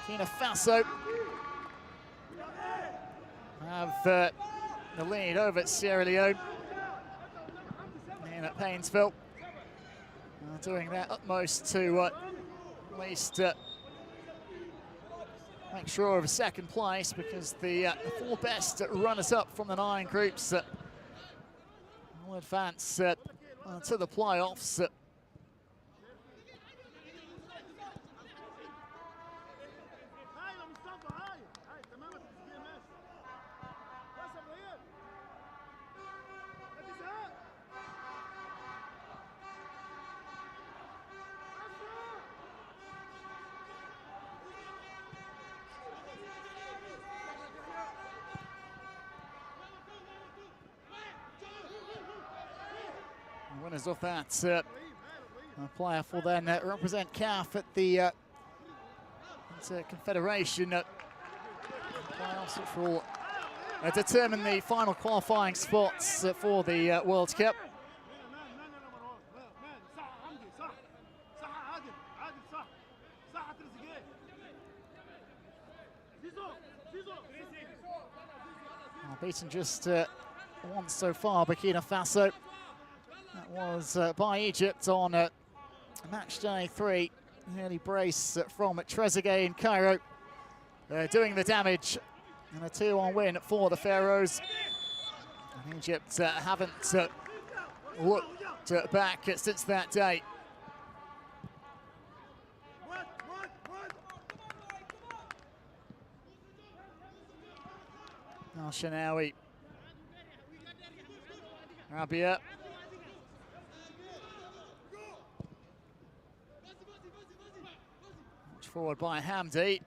A: Burkina Faso have the lead over Sierra Leone in at Painesville. Doing their utmost to at least make sure of a second place, because the 4 best runners-up from the 9 groups will advance to the playoffs. Winners of that playoff will then represent CAF at the Confederation playoffs, which will determine the final qualifying spots for the World Cup. Beaten just once so far, Burkina Faso. That was by Egypt on match day 3. An early brace from Trezeguet in Cairo, doing the damage, and a 2-1 win for the Pharaohs. And Egypt haven't looked back since that day. Now Shanawi, Rabia. Forward by Hamdi.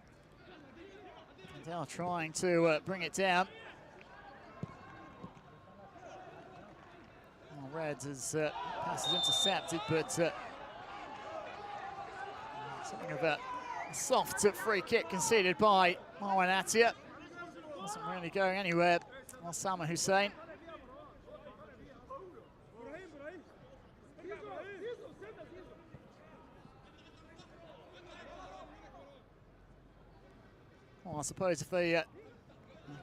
A: And they are trying to bring it down. Well, Reds as pass is intercepted, but something of a soft free kick conceded by Marwan Atia. Wasn't really going anywhere. Osama Hussein. Well, I suppose if they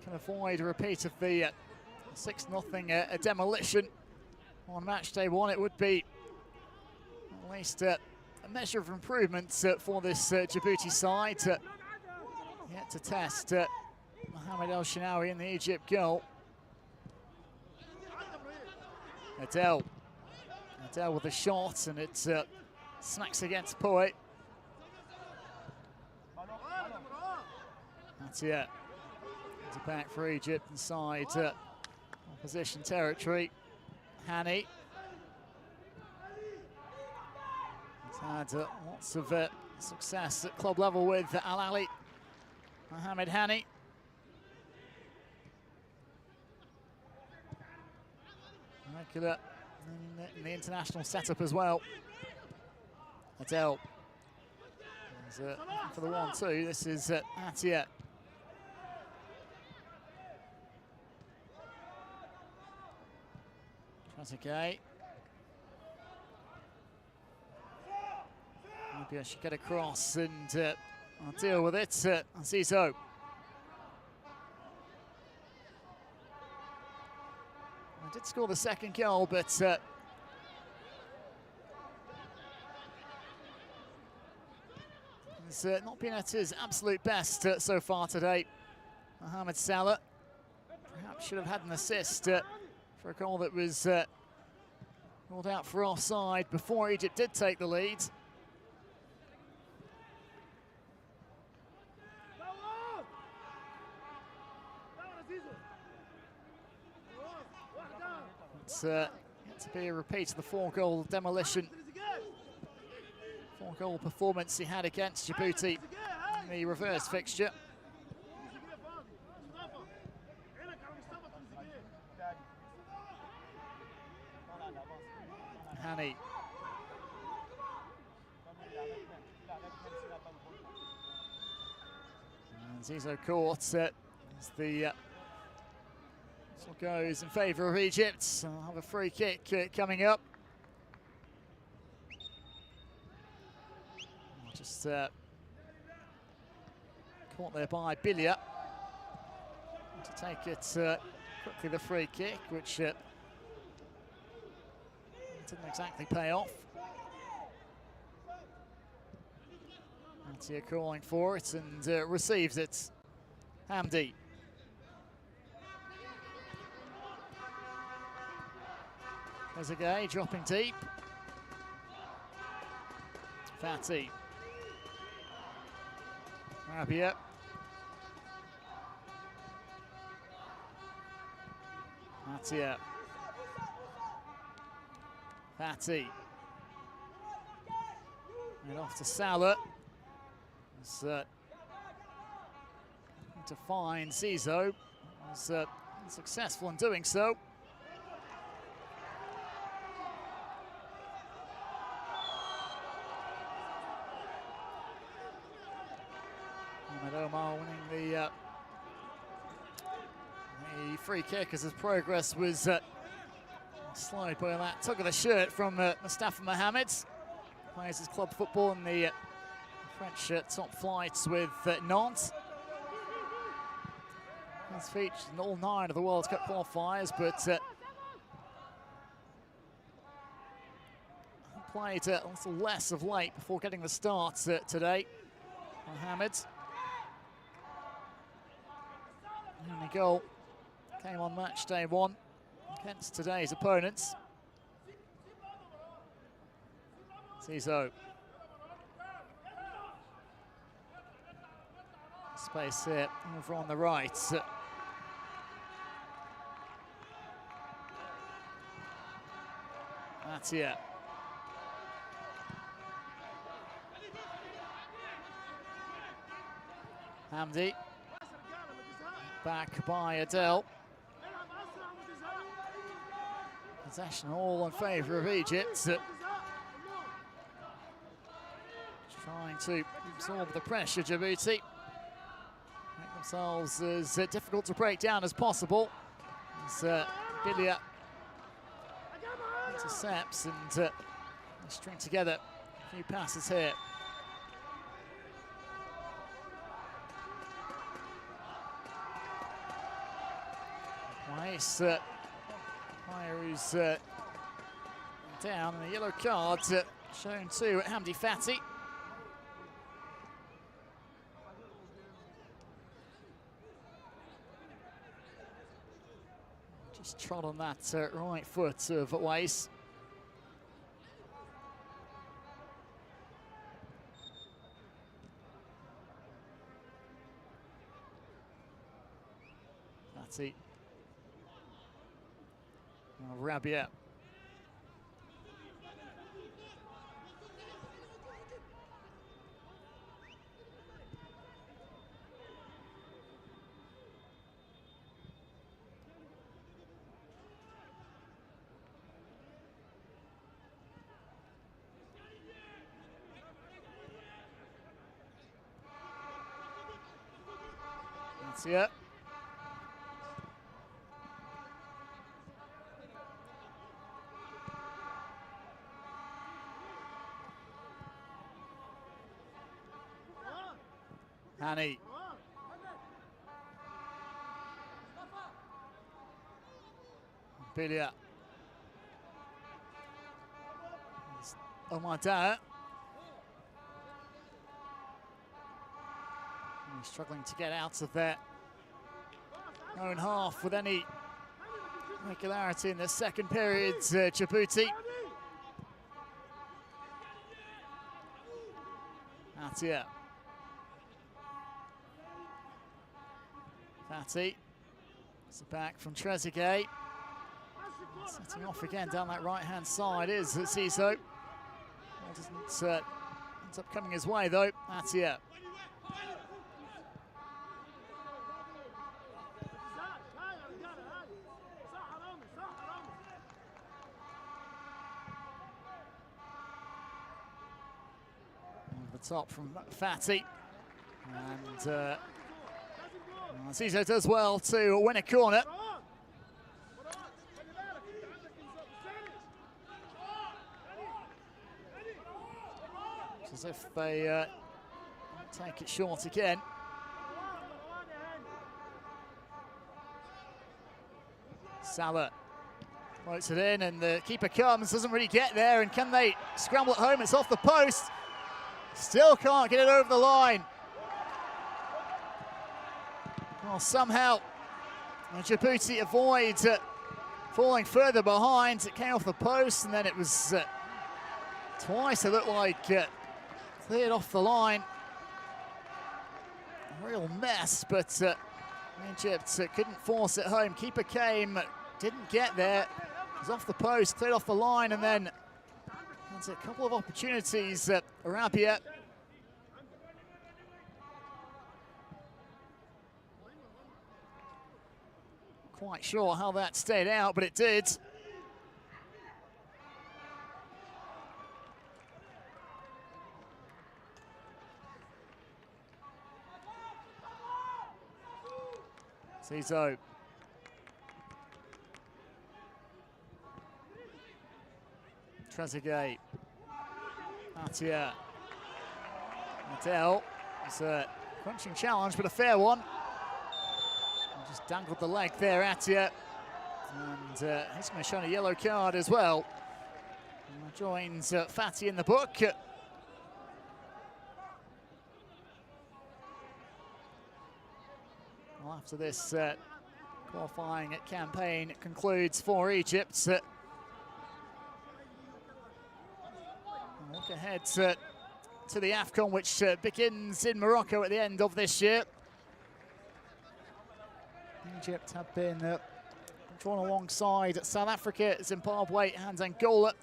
A: can avoid a repeat of the 6-0 demolition on match day 1, it would be at least a measure of improvement for this Djibouti side. Yet to test Mohamed El Shinawi in the Egypt goal. Adele with a shot, and it smacks against Poe. That's it. It's a back for Egypt inside opposition territory. Hani. He's had lots of success at club level with Al Ali. Mohamed Hani. Regular in the international setup as well. Adele. For the 1-2, this is Atia. Trezeguet. Maybe I should get across and I'll deal with it. Zizo. I did score the second goal, but he's not been at his absolute best so far today. Mohamed Salah perhaps should have had an assist for a goal that was ruled out for offside before Egypt did take the lead. It's yet to be a repeat of the 4-goal demolition, 4-goal performance he had against Djibouti in the reverse fixture. Hani. And Zizo caught as the whistle goes in favour of Egypt. I'll have a free kick coming up. Just caught there by Bilia to take it quickly, the free kick, which didn't exactly pay off. Atia calling for it and receives it. Hamdi. Trezeguet dropping deep. Fatih. Rabia. Atia. Fatih. And off to Salah. Was to find Zizo. Was successful in doing so. Omar winning the free kick as his progress was slowed by that tug of the shirt from Mustafa Mohamed. Plays his club football in the French top flights with Nantes. He's featured in all 9 of the World Cup qualifiers, but played a little less of late before getting the start today. Mohamed. Only goal came on match day 1 against today's opponents. Zizo. Space here over on the right. Atia. Hamdi. Back by Adele. Possession all in favour of Egypt. Trying to absorb the pressure, Djibouti. Make themselves as difficult to break down as possible. As Bilia intercepts and they string together a few passes here. Nice player who's down, and a yellow card shown to Hamdi Fatih. Just trod on that right foot of Weiss. That's it. Rabia. That's it. Hani. Bilia. Omar. He's struggling to get out of their own half with any regularity in the second period. Djibouti. That's it. Fatty. It's back from Trezeguet. Setting off again down that right-hand side is Ciso. Doesn't ends up coming his way though. That's it. Over the top from Fatty. And Ciso does well to win a corner. It's as if they take it short again. Salah floats it in and the keeper comes, doesn't really get there, and can they scramble it home? It's off the post. Still can't get it over the line. Well, somehow Djibouti avoids falling further behind. It came off the post and then it was twice it looked like cleared off the line. A real mess, but Egypt couldn't force it home. Keeper came, didn't get there. It was off the post, cleared off the line, and then had a couple of opportunities. Rabia. Quite sure how that stayed out, but it did. Ciso. Trezeguet. Atia. Adele. It's a crunching challenge, but a fair one. Just dangled the leg there, Atia. And he's going to show a yellow card as well. And joins Fatty in the book. Well, after this qualifying campaign concludes for Egypt, look ahead to the AFCON, which begins in Morocco at the end of this year. Egypt have been drawn alongside South Africa, Zimbabwe and Angola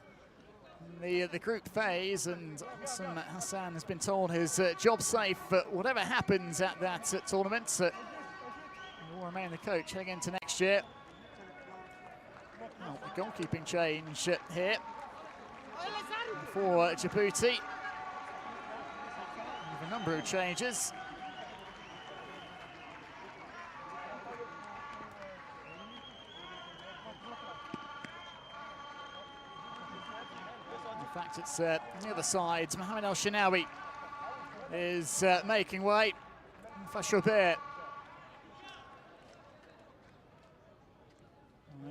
A: in the group phase, and Hassan has been told his job's safe whatever happens at that tournament. He will remain the coach heading into next year. Well, a goalkeeping change here for Djibouti. With a number of changes. In fact, it's on the other side. Mohamed El Shinawi is making way. Faso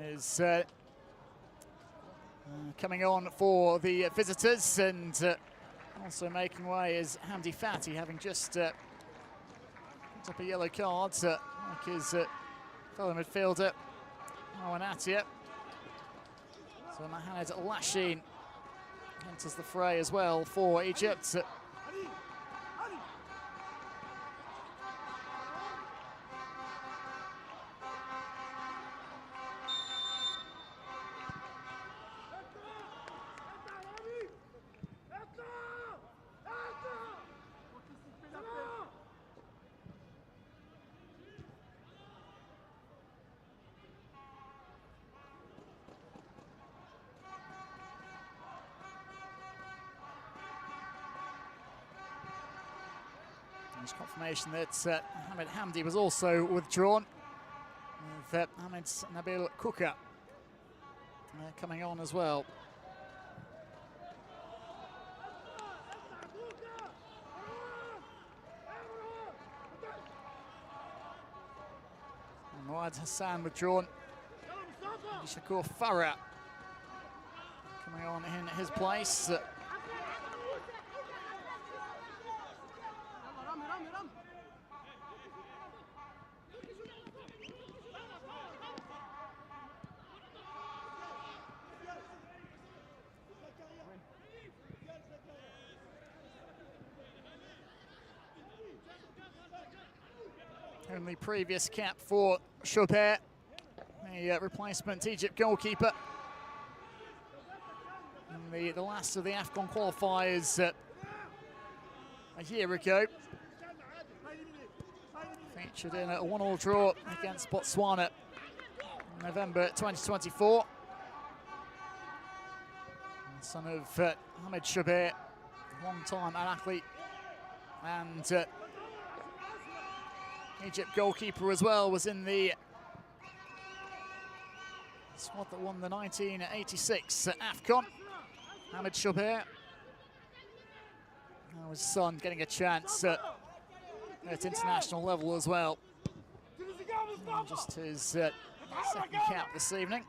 A: is coming on for the visitors, and also making way is Hamdi Fatty, having just picked up a yellow card, like his fellow midfielder Anatia. So Mohamed Lashin enters the fray as well for Egypt. There's confirmation that Mohamed Hamdi was also withdrawn, with Ahmed Nabil Kuka coming on as well. And Muad Hassan withdrawn. Shakur Farah coming on in his place. Only previous cap for Chaubert, a replacement Egypt goalkeeper. And the last of the AFCON qualifiers a year ago. Featured in a 1-1 draw against Botswana in November 2024. Son of Ahmed Chaubert, long-time athlete and Egypt goalkeeper as well, was in the squad that won the 1986 AFCON. Ahmed Chaubert. Now his son getting a chance at international level as well. And just his second cap this evening.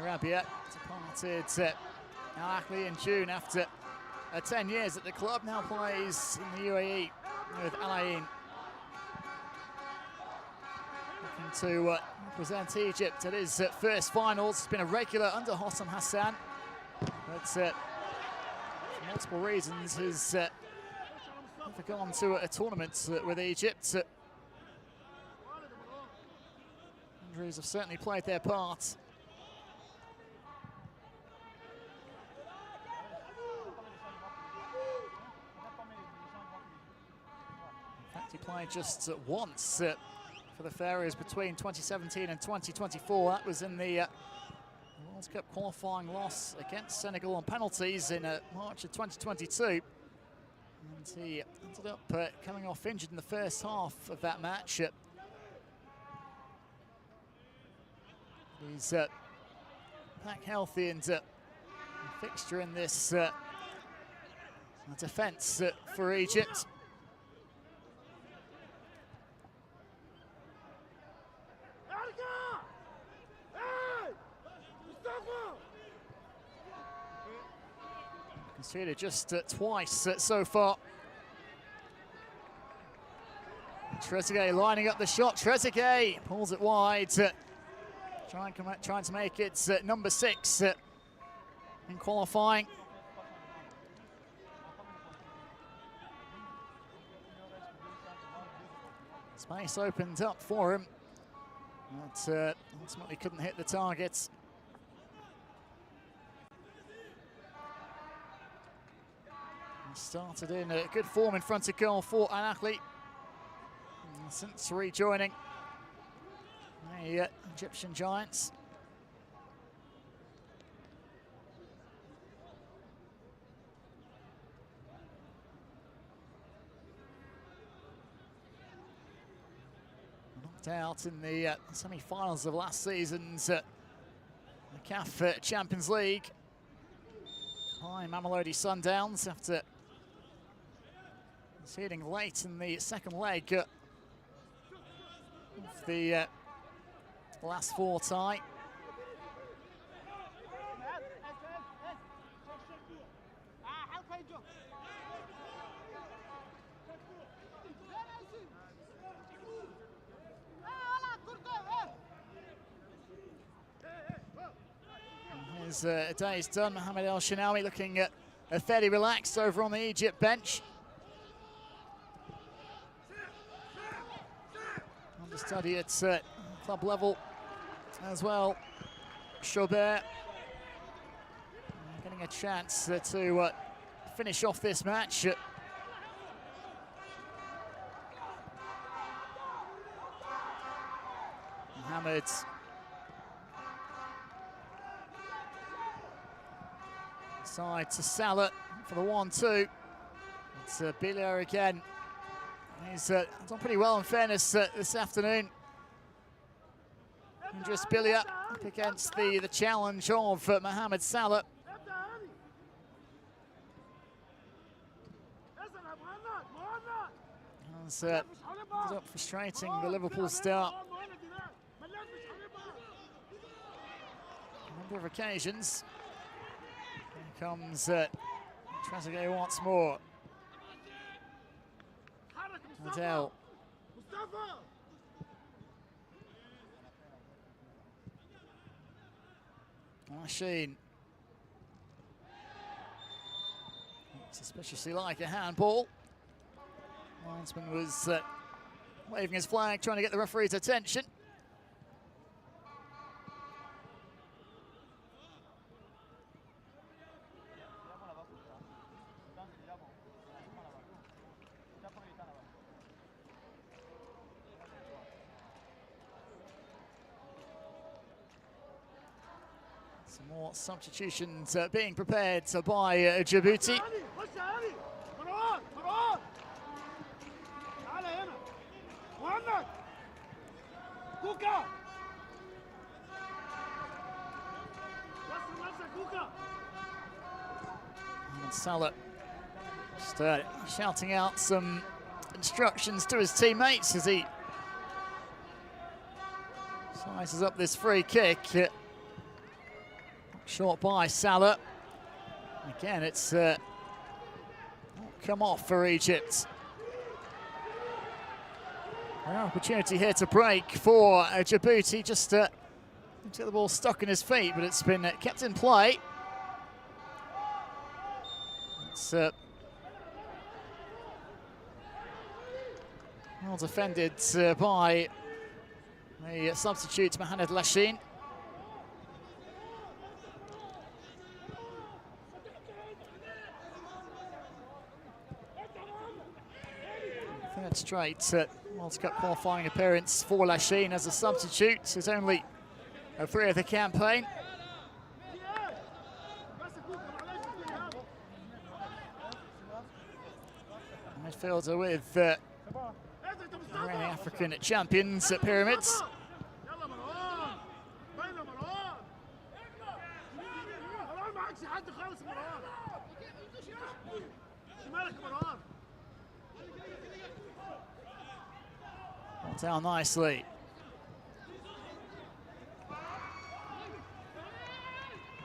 A: Rabia departed Al Ahly in June after 10 years at the club. Now plays in the UAE with Al Ain. Looking to represent Egypt at his first finals. He's been a regular under Hossam Hassan, but for multiple reasons has never gone to a tournament with Egypt. Injuries have certainly played their part. He played just once for the Pharaohs between 2017 and 2024. That was in the World Cup qualifying loss against Senegal on penalties in March of 2022. And he ended up coming off injured in the first half of that match. He's back healthy and a fixture in this defence for Egypt. Conceded just twice so far. Trezeguet lining up the shot. Trezeguet pulls it wide, trying to make it number 6 in qualifying. Space opened up for him, but ultimately couldn't hit the targets. Started in good form in front of goal for Al Ahly since rejoining the Egyptian Giants. Knocked out in the semi-finals of last season's CAF Champions League by Mamelodi Sundowns after conceding late in the second leg of the last 4 tie. His day is done. Mohamed El Shinawi looking fairly relaxed over on the Egypt bench. Understudy at club level as well. Chaubert getting a chance to finish off this match. Mohamed side to Salah for the 1-2. It's Bilia again. He's done pretty well in fairness this afternoon. Idris Bilia up against the challenge of Mohamed Salah. It's ended up frustrating the Liverpool start a number of occasions. Here comes Trezeguet once more. Adele. Machine. Suspiciously like a handball. Linesman was waving his flag, trying to get the referee's attention. Some more substitutions being prepared by Djibouti. And Salah just shouting out some instructions to his teammates as he slices up this free kick. Short by Salah. Again, it's come off for Egypt. An opportunity here to break for Djibouti. Just to get the ball stuck in his feet, but it's been kept in play. It's well defended by the substitute Mohamed Lashin. Third straight World Cup qualifying appearance for Lashin as a substitute. His only free of the campaign. Midfielder with the reigning African champions at Pyramids. Down nicely.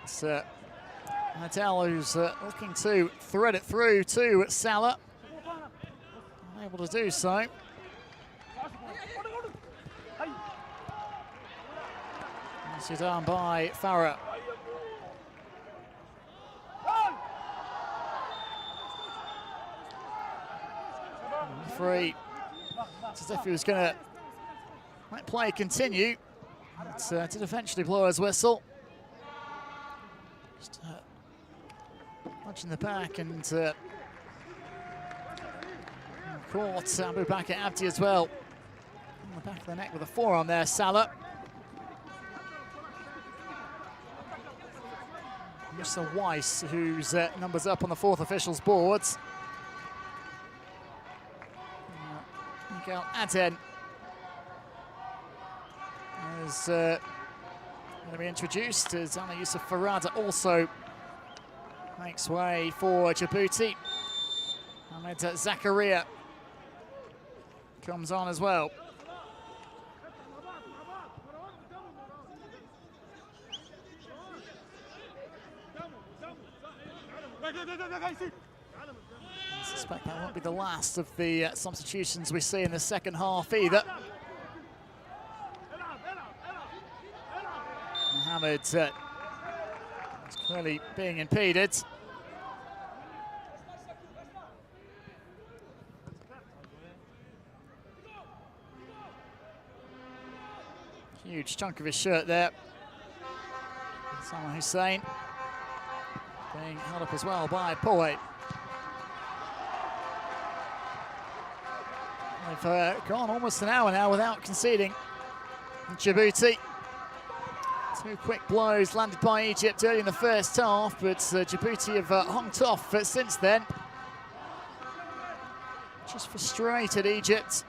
A: It's Adel who's looking to thread it through to Salah. Unable to do so. It's down by Farah. Free. As if he was going to let play continue. But did eventually blow his whistle. Just punching the back and caught Abu Bakr Abdi as well. On the back of the neck with a forearm there, Salah. Mr. Weiss, whose numbers up on the fourth official's boards. Miguel Aden is going to be introduced as Ana Yusuf Farada also makes way for Djibouti. Ahmed Zakaria comes on as well. I suspect that won't be the last of the substitutions we see in the second half either. Mohamed clearly being impeded. Huge chunk of his shirt there. Salman Hussein being held up as well by Poe. They've gone almost an hour now without conceding. Djibouti. 2 quick blows landed by Egypt early in the first half, but Djibouti have hung tough since then. Just frustrated Egypt.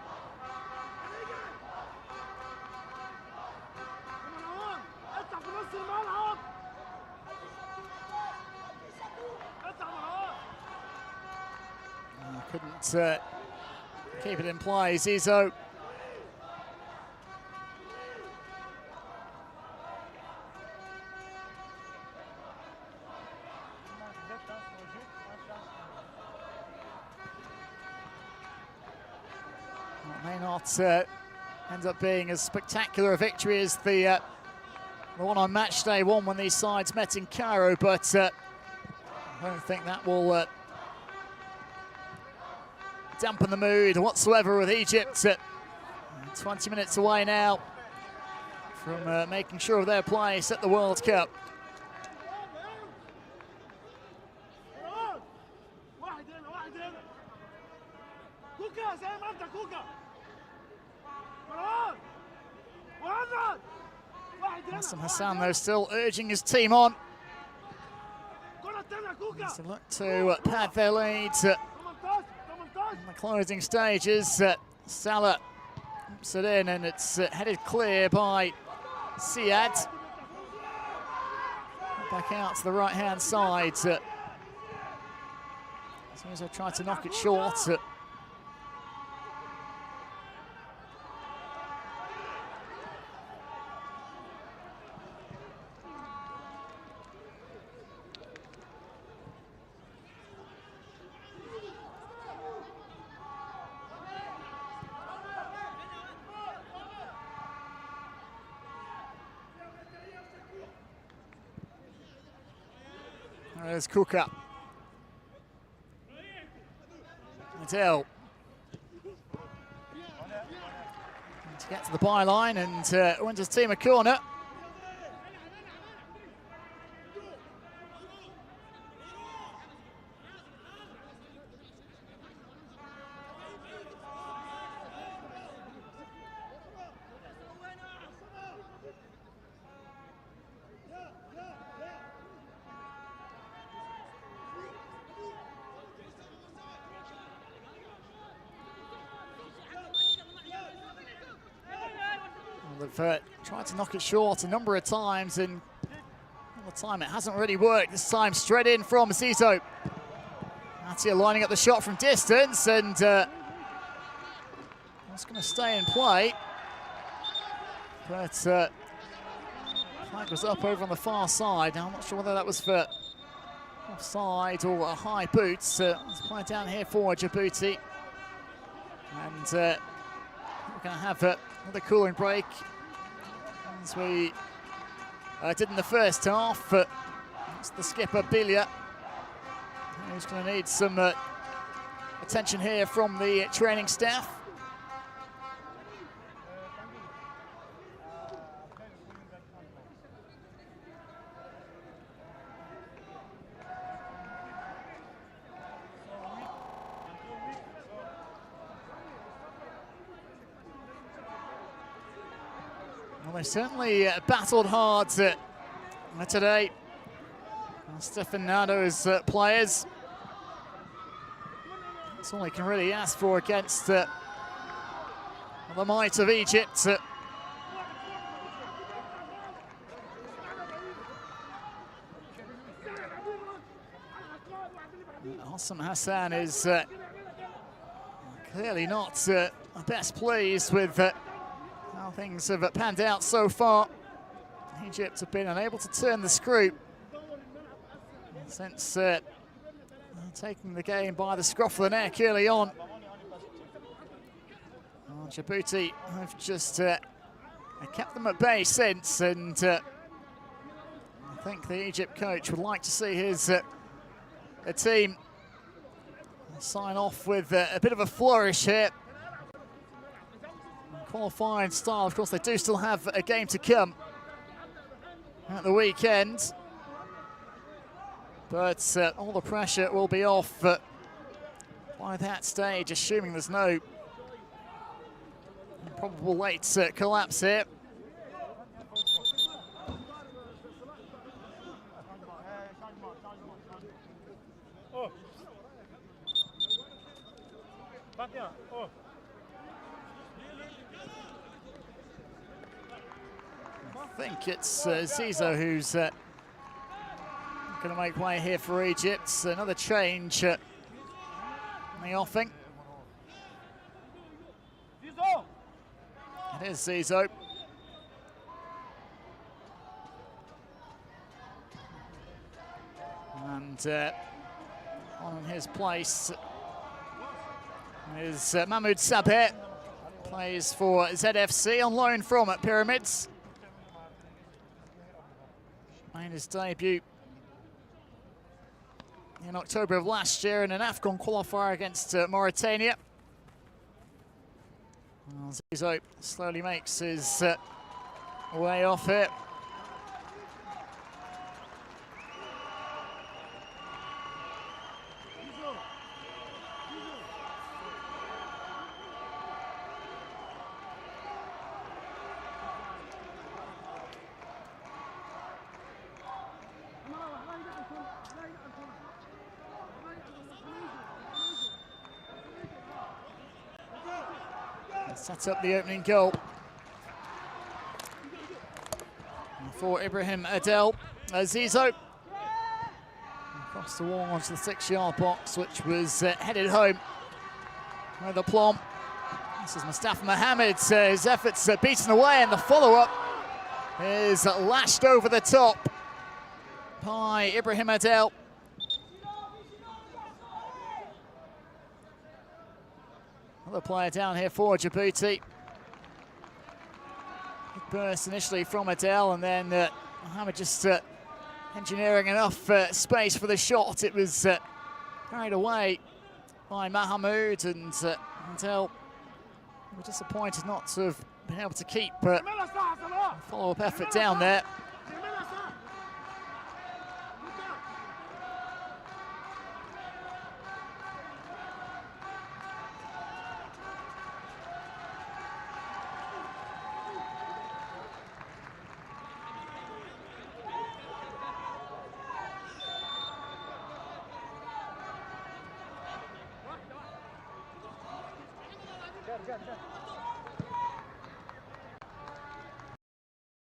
A: Couldn't keep it in play, Zizou. It may not end up being as spectacular a victory as the one on match day one when these sides met in Cairo, but I don't think that will dampen the mood whatsoever with Egypt. 20 minutes away now from making sure of their place at the World Cup. Hassan Hassan, though, still urging his team on. To look to pad their lead in the closing stages. Salah puts it in, and it's headed clear by Siad. Back out to the right-hand side. Zizou tried to knock it short. There's Kuka. Adele. To get to the byline and wins his team a corner. They've tried to knock it short a number of times, and all the time it hasn't really worked. This time straight in from Zizou. Atia lining up the shot from distance, and it's going to stay in play. But flag was up over on the far side. Now I'm not sure whether that was for offside or a high boot. Let's play down here for Djibouti. And we're going to have another cooling break, as we did in the first half. It's the skipper, Bilia, who's going to need some attention here from the training staff. They certainly battled hard today. Stefan Nado's players. That's all he can really ask for against the might of Egypt. Hassan Hassan is clearly not best pleased with how things have panned out so far. Egypt have been unable to turn the screw since taking the game by the scruff of the neck early on. Djibouti have just kept them at bay since, and I think the Egypt coach would like to see his team sign off with a bit of a flourish here. Qualifying style, of course, they do still have a game to come at the weekend. But all the pressure will be off by that stage, assuming there's no probable late collapse here. I think it's Zizo who's going to make way here for Egypt. Another change in the offing. It is Zizo. And on his place is Mahmoud Sabeh. Plays for ZFC on loan from Pyramids. Made his debut in October of last year in an AFCON qualifier against Mauritania. Well, Zizo slowly makes his way off here. Sets up the opening goal for Ibrahim Adel. Zizo across the wall onto the 6-yard box, which was headed home with aplomb. This is Mustafa Mohamed. His efforts beaten away, and the follow-up is lashed over the top by Ibrahim Adel. Another player down here for Djibouti. Good burst initially from Adel, and then Mohamed just engineering enough space for the shot. It was carried away by Mahmoud, and Adel were disappointed not to have been able to keep a follow-up effort down there.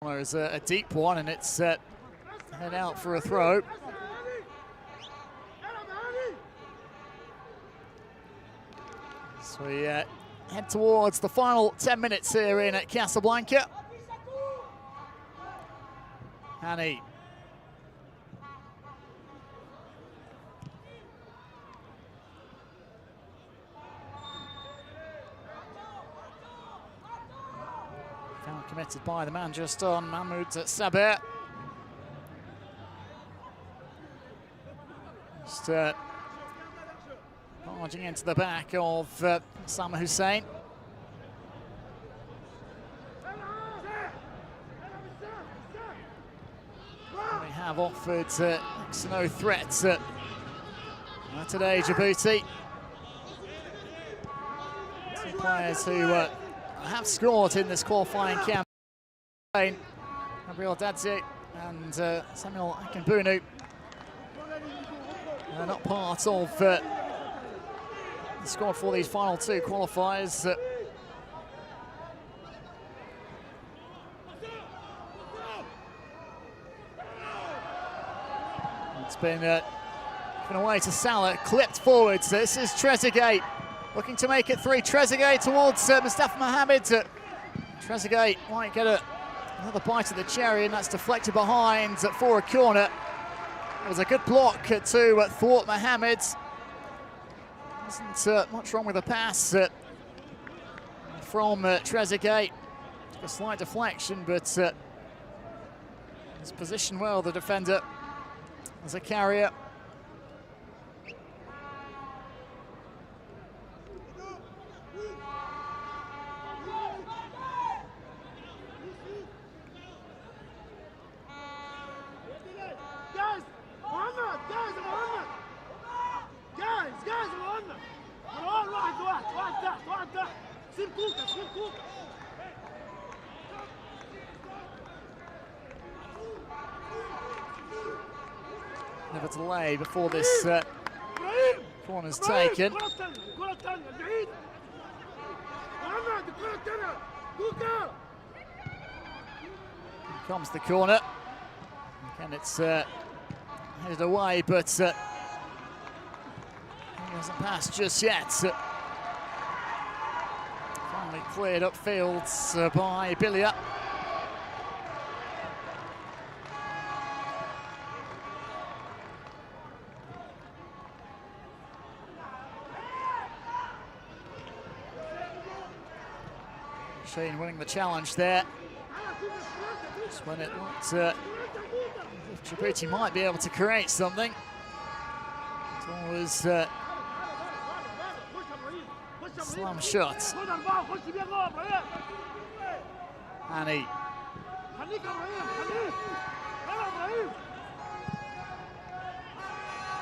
A: There's a deep one, and it's head out for a throw. So we head towards the final 10 minutes here in Casablanca. Hani. Committed by the man just on, Mahmoud Sabeh. Just barging into the back of Osama Hussein. We have offered no threats today, Djibouti. Two players who have scored in this qualifying campaign. Gabriel Dadzie and Samuel Akinbunu not part of the squad for these final two qualifiers. It's been given away to Salah, clipped forwards. This is Trezeguet looking to make it 3. Trezeguet towards Mustafa Mohamed. Trezeguet might get another bite of the cherry, and that's deflected behind for a corner. It was a good block to thwart Mohamed. Wasn't much wrong with the pass from Trezeguet. A slight deflection, but He's positioned well, the defender, as a carrier. Never delay before this corner's taken. Here comes the corner. Again, it's headed away, but it hasn't passed just yet. Finally cleared upfield by Bilia. Shane winning the challenge there. Just when it looked Djibouti might be able to create something. It's always slam shot. Hani.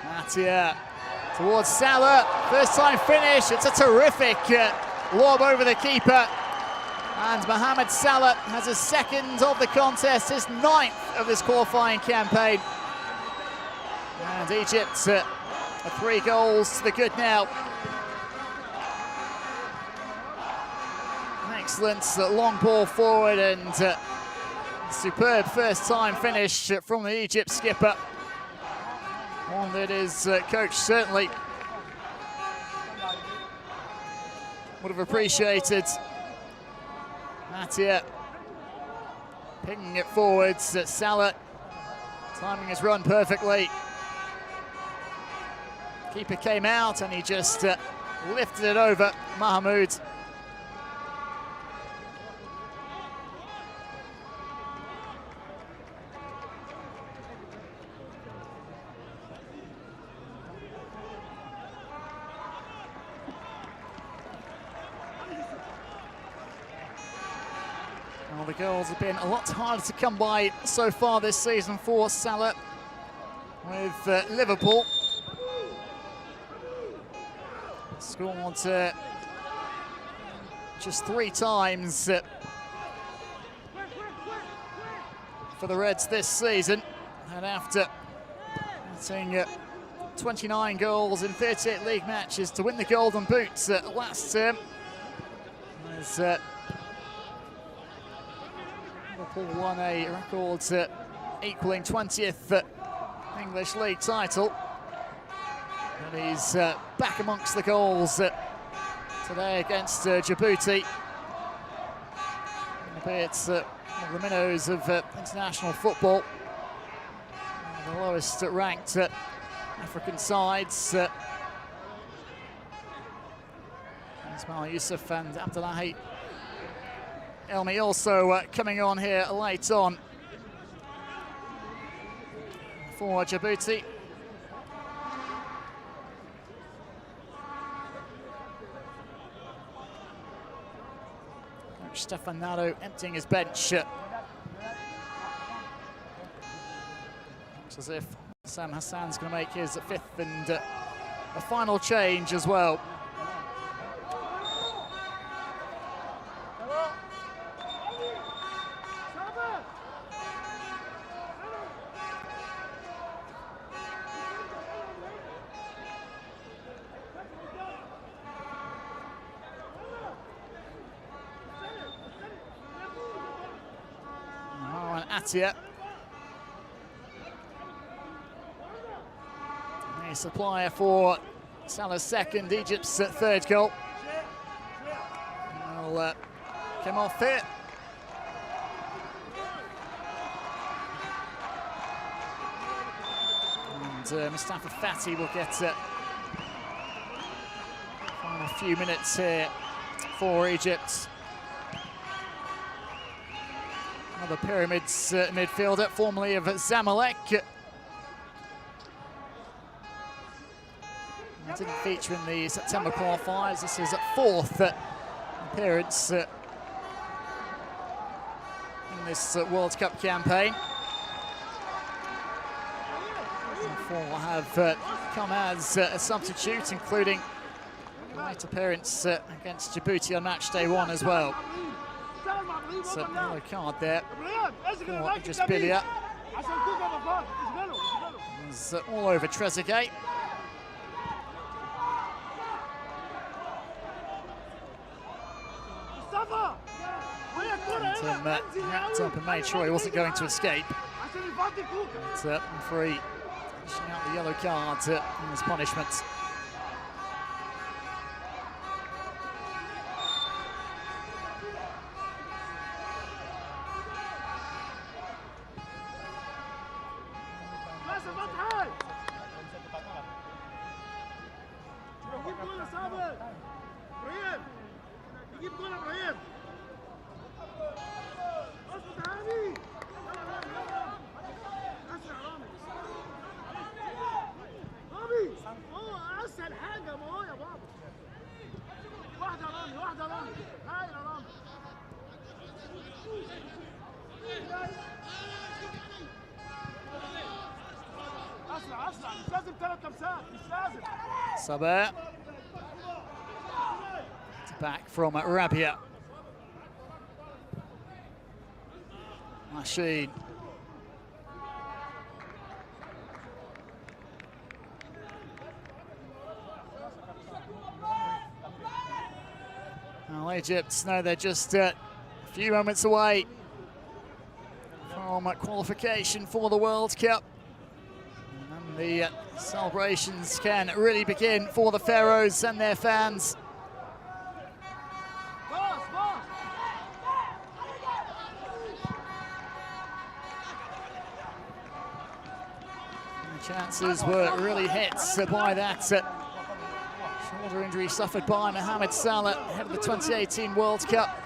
A: Matia towards Salah. First time finish. It's a terrific lob over the keeper. And Mohamed Salah has a second of the contest, his 9th of this qualifying campaign. And Egypt are 3 goals to the good now. An excellent long ball forward and superb first time finish from the Egypt skipper. One that his coach certainly would have appreciated. Matia pinging it forwards. Salah timing his run perfectly. Keeper came out and he just lifted it over Mahmoud. Well, the goals have been a lot harder to come by so far this season for Salah with Liverpool. Scored just 3 times for the Reds this season, and after hitting 29 goals in 38 league matches to win the Golden Boot last term. As Liverpool won a record equaling 20th English League title. And he's back amongst the goals today against Djibouti. It's one of the minnows of international football. The lowest ranked African sides. Ismail Youssef and Abdullahi Elmi also coming on here late on for Djibouti. Stefan Nato emptying his bench. Looks as if Sam Hassan's going to make his 5th and a final change as well. Atia. A supplier for Salah's 2nd, Egypt's 3rd goal. Will come off here. And Mustafa Fati will get final few minutes here for Egypt. the Pyramids midfielder, formerly of Zamalek. Didn't feature in the September qualifiers. This is a fourth appearance in this World Cup campaign. And four will have come as a substitute, including a late appearance against Djibouti on match day one as well. It's a yellow card there for Idris Bilia. It's all over Trezeguet. And wrapped up and made sure he wasn't going to escape. But referee dishing out the yellow card as punishment. Saber. Back from Rabia. Machine. Well, Egypt know they're just a few moments away from qualification for the World Cup. And the celebrations can really begin for the Pharaohs and their fans. The chances were really hit by that shoulder injury suffered by Mohamed Salah ahead of the 2018 World Cup.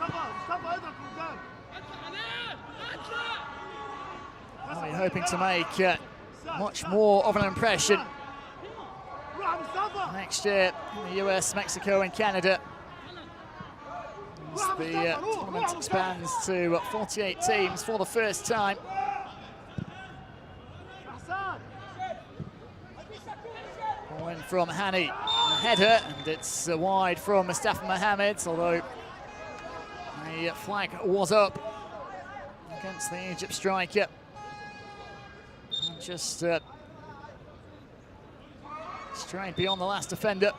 A: Well, you're hoping to make much more of an impression next year in the US, Mexico and Canada, as the tournament expands to 48 teams for the first time. Ball in from Hani, a header, and it's wide from Mustafa Mohamed, although the flag was up against the Egypt striker. Just straight beyond the last defender.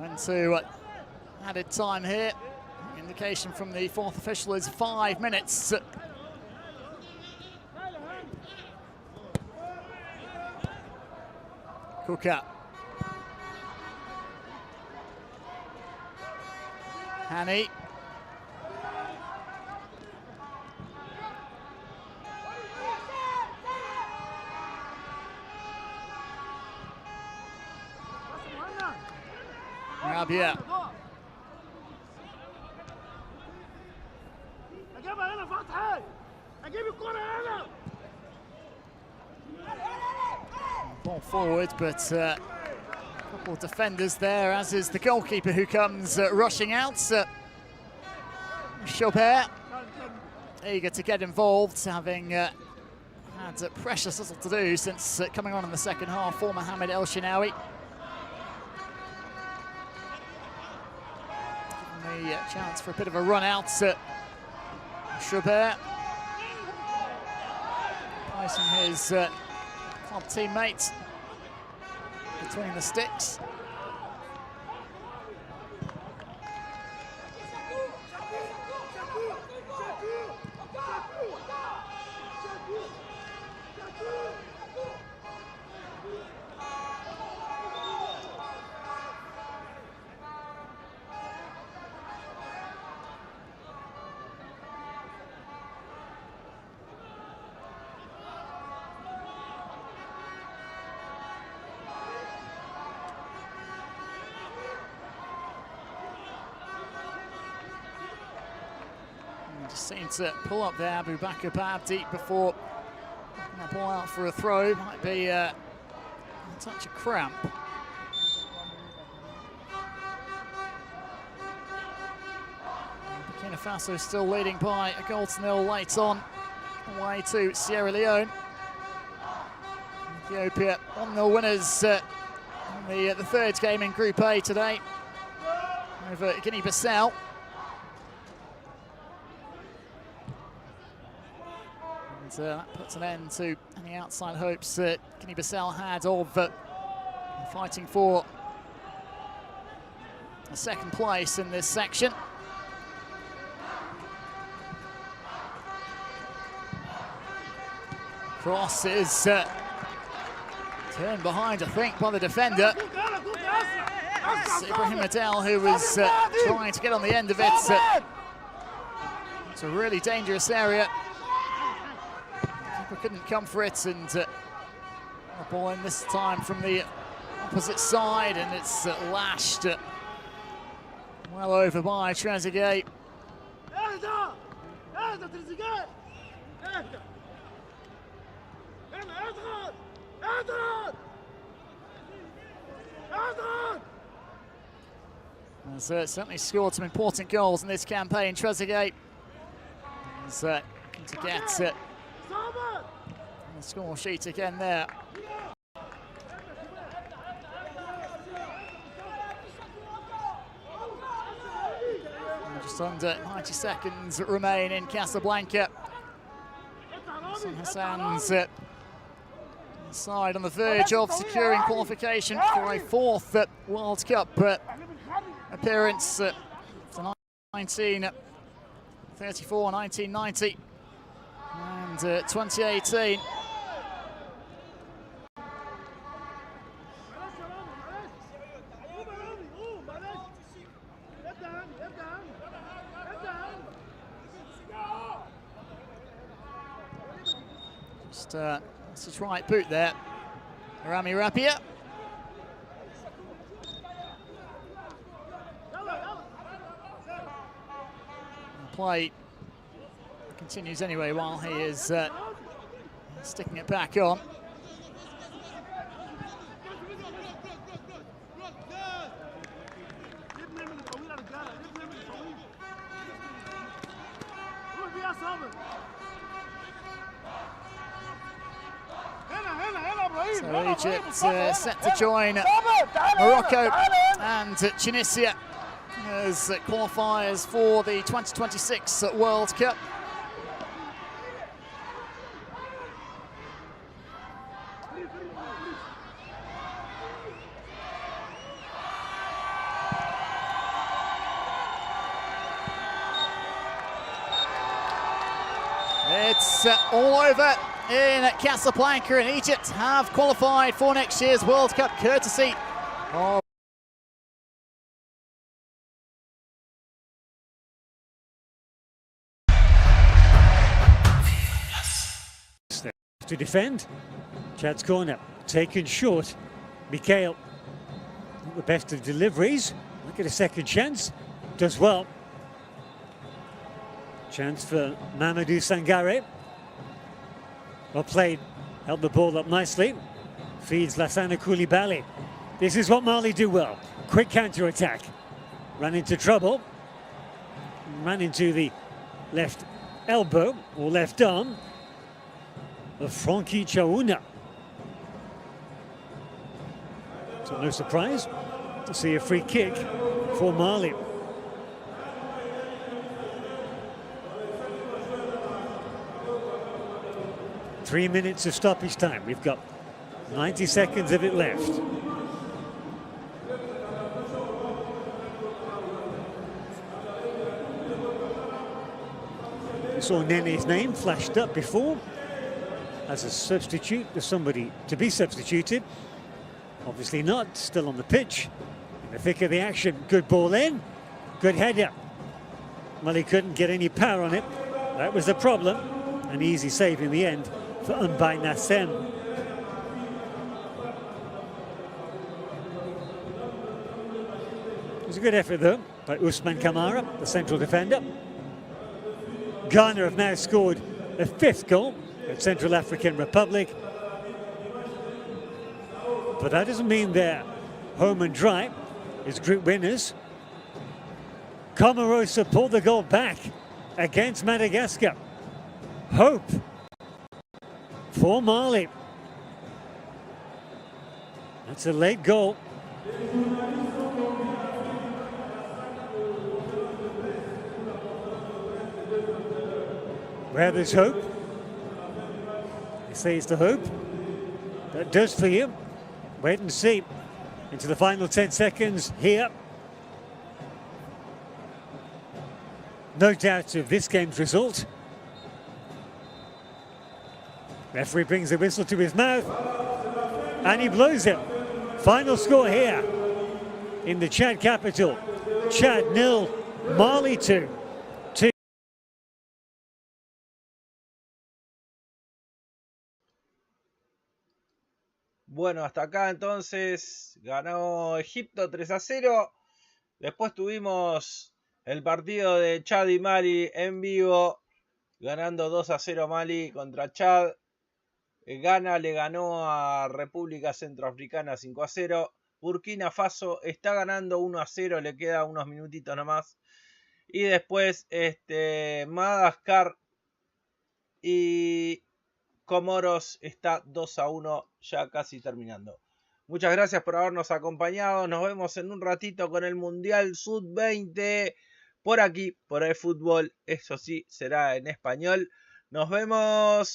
A: Into added time here. Indication from the fourth official is 5 minutes. Kuka. Hani. Rabia. Ball forward, but a couple of defenders there, as is the goalkeeper who comes rushing out. Chaubert, eager to get involved, having had precious little to do since coming on in the second half for Mohamed El Shinawi. The chance for a bit of a run out. Chaubert placing his club teammate between the sticks. Just seemed to pull up there, Abu Bakr Babdi, before that ball out for a throw. Might be a touch of cramp. Burkina Faso still leading by a goal to nil late on, away to Sierra Leone. Ethiopia 1-0 winners in the third game in Group A today over Guinea-Bissau. And that puts an end to any outside hopes that Guinea-Bissau had of fighting for a second place in this section. Cross is turned behind, I think, by the defender. It's Ibrahim Adel who was trying to get on the end of it. It's a really dangerous area. Keeper couldn't come for it, and the ball in this time from the opposite side, and it's lashed well over by Trezeguet. Has certainly scored some important goals in this campaign. Trezeguet is to get the score sheet again there. Just under 90 seconds remain in Casablanca. Hassan's side on the verge of securing qualification for a fourth World Cup appearance for 1934, 1990 and 2018. Just his right boot there, Rami Rapia. Play continues anyway while he is sticking it back on. So Egypt set to join Morocco and Tunisia as qualifiers for the 2026 World Cup. It's all over in Casablanca, and Egypt have qualified for next year's World Cup courtesy of
D: to defend. Chad's corner taken short. Mikhail, the best of deliveries. Look at a second chance. Does well. Chance for Mamadou Sangare. Well played. Held the ball up nicely. Feeds Lassana Koulibaly. This is what Mali do well. Quick counter-attack. Ran into trouble. Ran into the left elbow or left arm of Frankie Chaouna. So no surprise to see a free kick for Mali. Three minutes of stoppage time. We've got 90 seconds of it left. We saw Nene's name flashed up before as a substitute, for somebody to be substituted. Obviously not, still on the pitch, in the thick of the action. Good ball in, good header. Well, he couldn't get any power on it. That was the problem. An easy save in the end for Mbay Nassem. It was a good effort though by Ousmane Kamara, the central defender. Ghana have now scored a 5th goal at Central African Republic. But that doesn't mean they're home and dry as group winners. Comoros have pulled the goal back against Madagascar. Hope for Mali. That's a late goal. Where there's hope, they say it's the hope that does for you. Wait and see into the final 10 seconds here. No doubt of this game's result. Referee brings the whistle to his mouth and he blows it. Final score here in the Chad capital. Chad 0, Mali 2.
E: Bueno, hasta acá entonces ganó Egipto 3-0. Después tuvimos el partido de Chad y Mali en vivo, ganando 2-0 Mali contra Chad. Ghana le ganó a República Centroafricana 5-0. Burkina Faso está ganando 1-0, le queda unos minutitos nomás. Y después Madagascar y Comoros está 2-1, ya casi terminando. Muchas gracias por habernos acompañado. Nos vemos en un ratito con el Mundial Sub-20 por aquí, por el fútbol. Eso sí, será en español. Nos vemos.